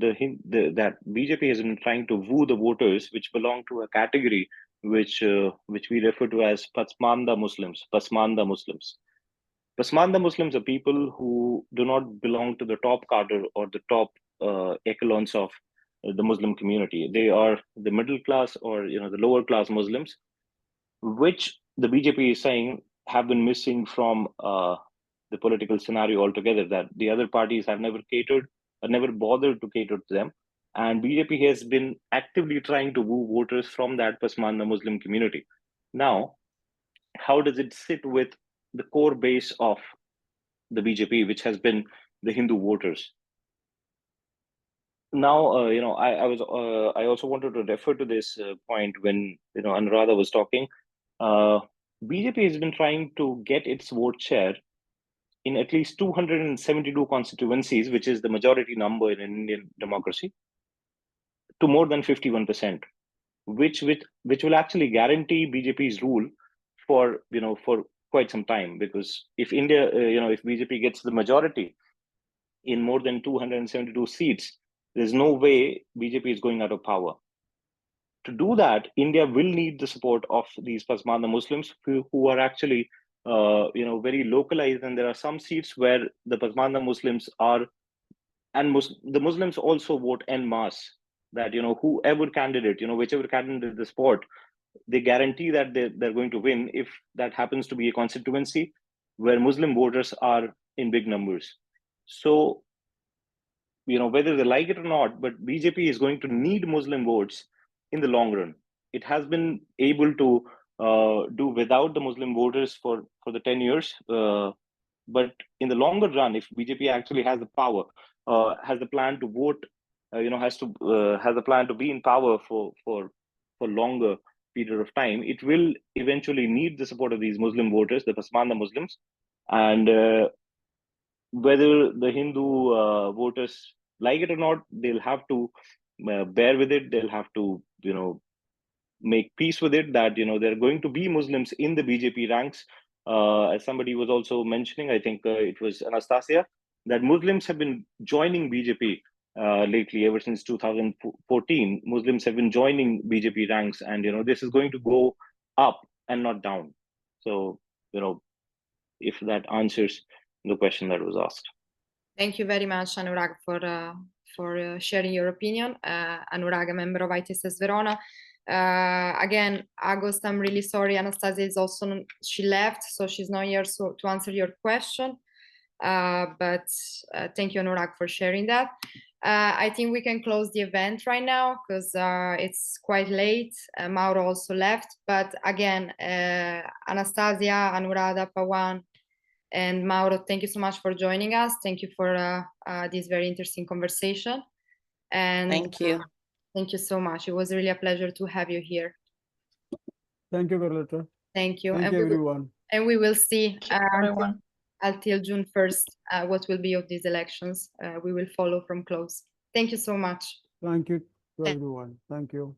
that BJP has been trying to woo the voters which belong to a category which we refer to as Pasmanda Muslims. Pasmanda Muslims are people who do not belong to the top cadre or the top echelons of the Muslim community. They are the middle class or the lower class Muslims, which the BJP is saying have been missing from the political scenario altogether. That the other parties have never bothered to cater to them, and BJP has been actively trying to woo voters from that Pasmanda Muslim community. Now, how does it sit with the core base of the BJP, which has been the Hindu voters? Now, I also wanted to refer to this point when Anuradha was talking. BJP has been trying to get its vote share in at least 272 constituencies, which is the majority number in Indian democracy, to more than 51%, which will actually guarantee BJP's rule for quite some time. Because if India, if BJP gets the majority in more than 272 seats, there's no way BJP is going out of power. To do that, India will need the support of these Pasmanda Muslims who are actually very localized, and there are some seats where the Pasmanda Muslims are, and the Muslims also vote en masse. That whoever candidate, whichever candidate they support, they guarantee that they're going to win if that happens to be a constituency where Muslim voters are in big numbers. So whether they like it or not, but BJP is going to need Muslim votes in the long run. It has been able to do without the Muslim voters for the 10 years. But in the longer run, if BJP actually has the power, has the plan to vote, has the plan to be in power for longer period of time, it will eventually need the support of these Muslim voters, the Pasmanda Muslims. And whether the Hindu voters like it or not, they'll have to bear with it. They'll have to, make peace with it, that, there are going to be Muslims in the BJP ranks. As somebody was also mentioning, I think it was Anastasia, that Muslims have been joining BJP lately. Ever since 2014, Muslims have been joining BJP ranks, and, this is going to go up and not down. So, if that answers the question that was asked. Thank you very much, Anurag, for sharing your opinion. Anurag, a member of ITSS Verona. Again, August, I'm really sorry. Anastasia is also, she left, so she's not here to answer your question. But thank you, Anurag, for sharing that. I think we can close the event right now because it's quite late. Mauro also left. But again, Anastasia, Anuradha, Pawal, and Mauro, thank you so much for joining us. Thank you for this very interesting conversation. And thank you. Thank you so much. It was really a pleasure to have you here. Thank you, Carlotta. Thank you. Thank you, everyone. And we will see everyone. until June 1st what will be of these elections. We will follow from close. Thank you so much. Thank you to everyone. Thank you.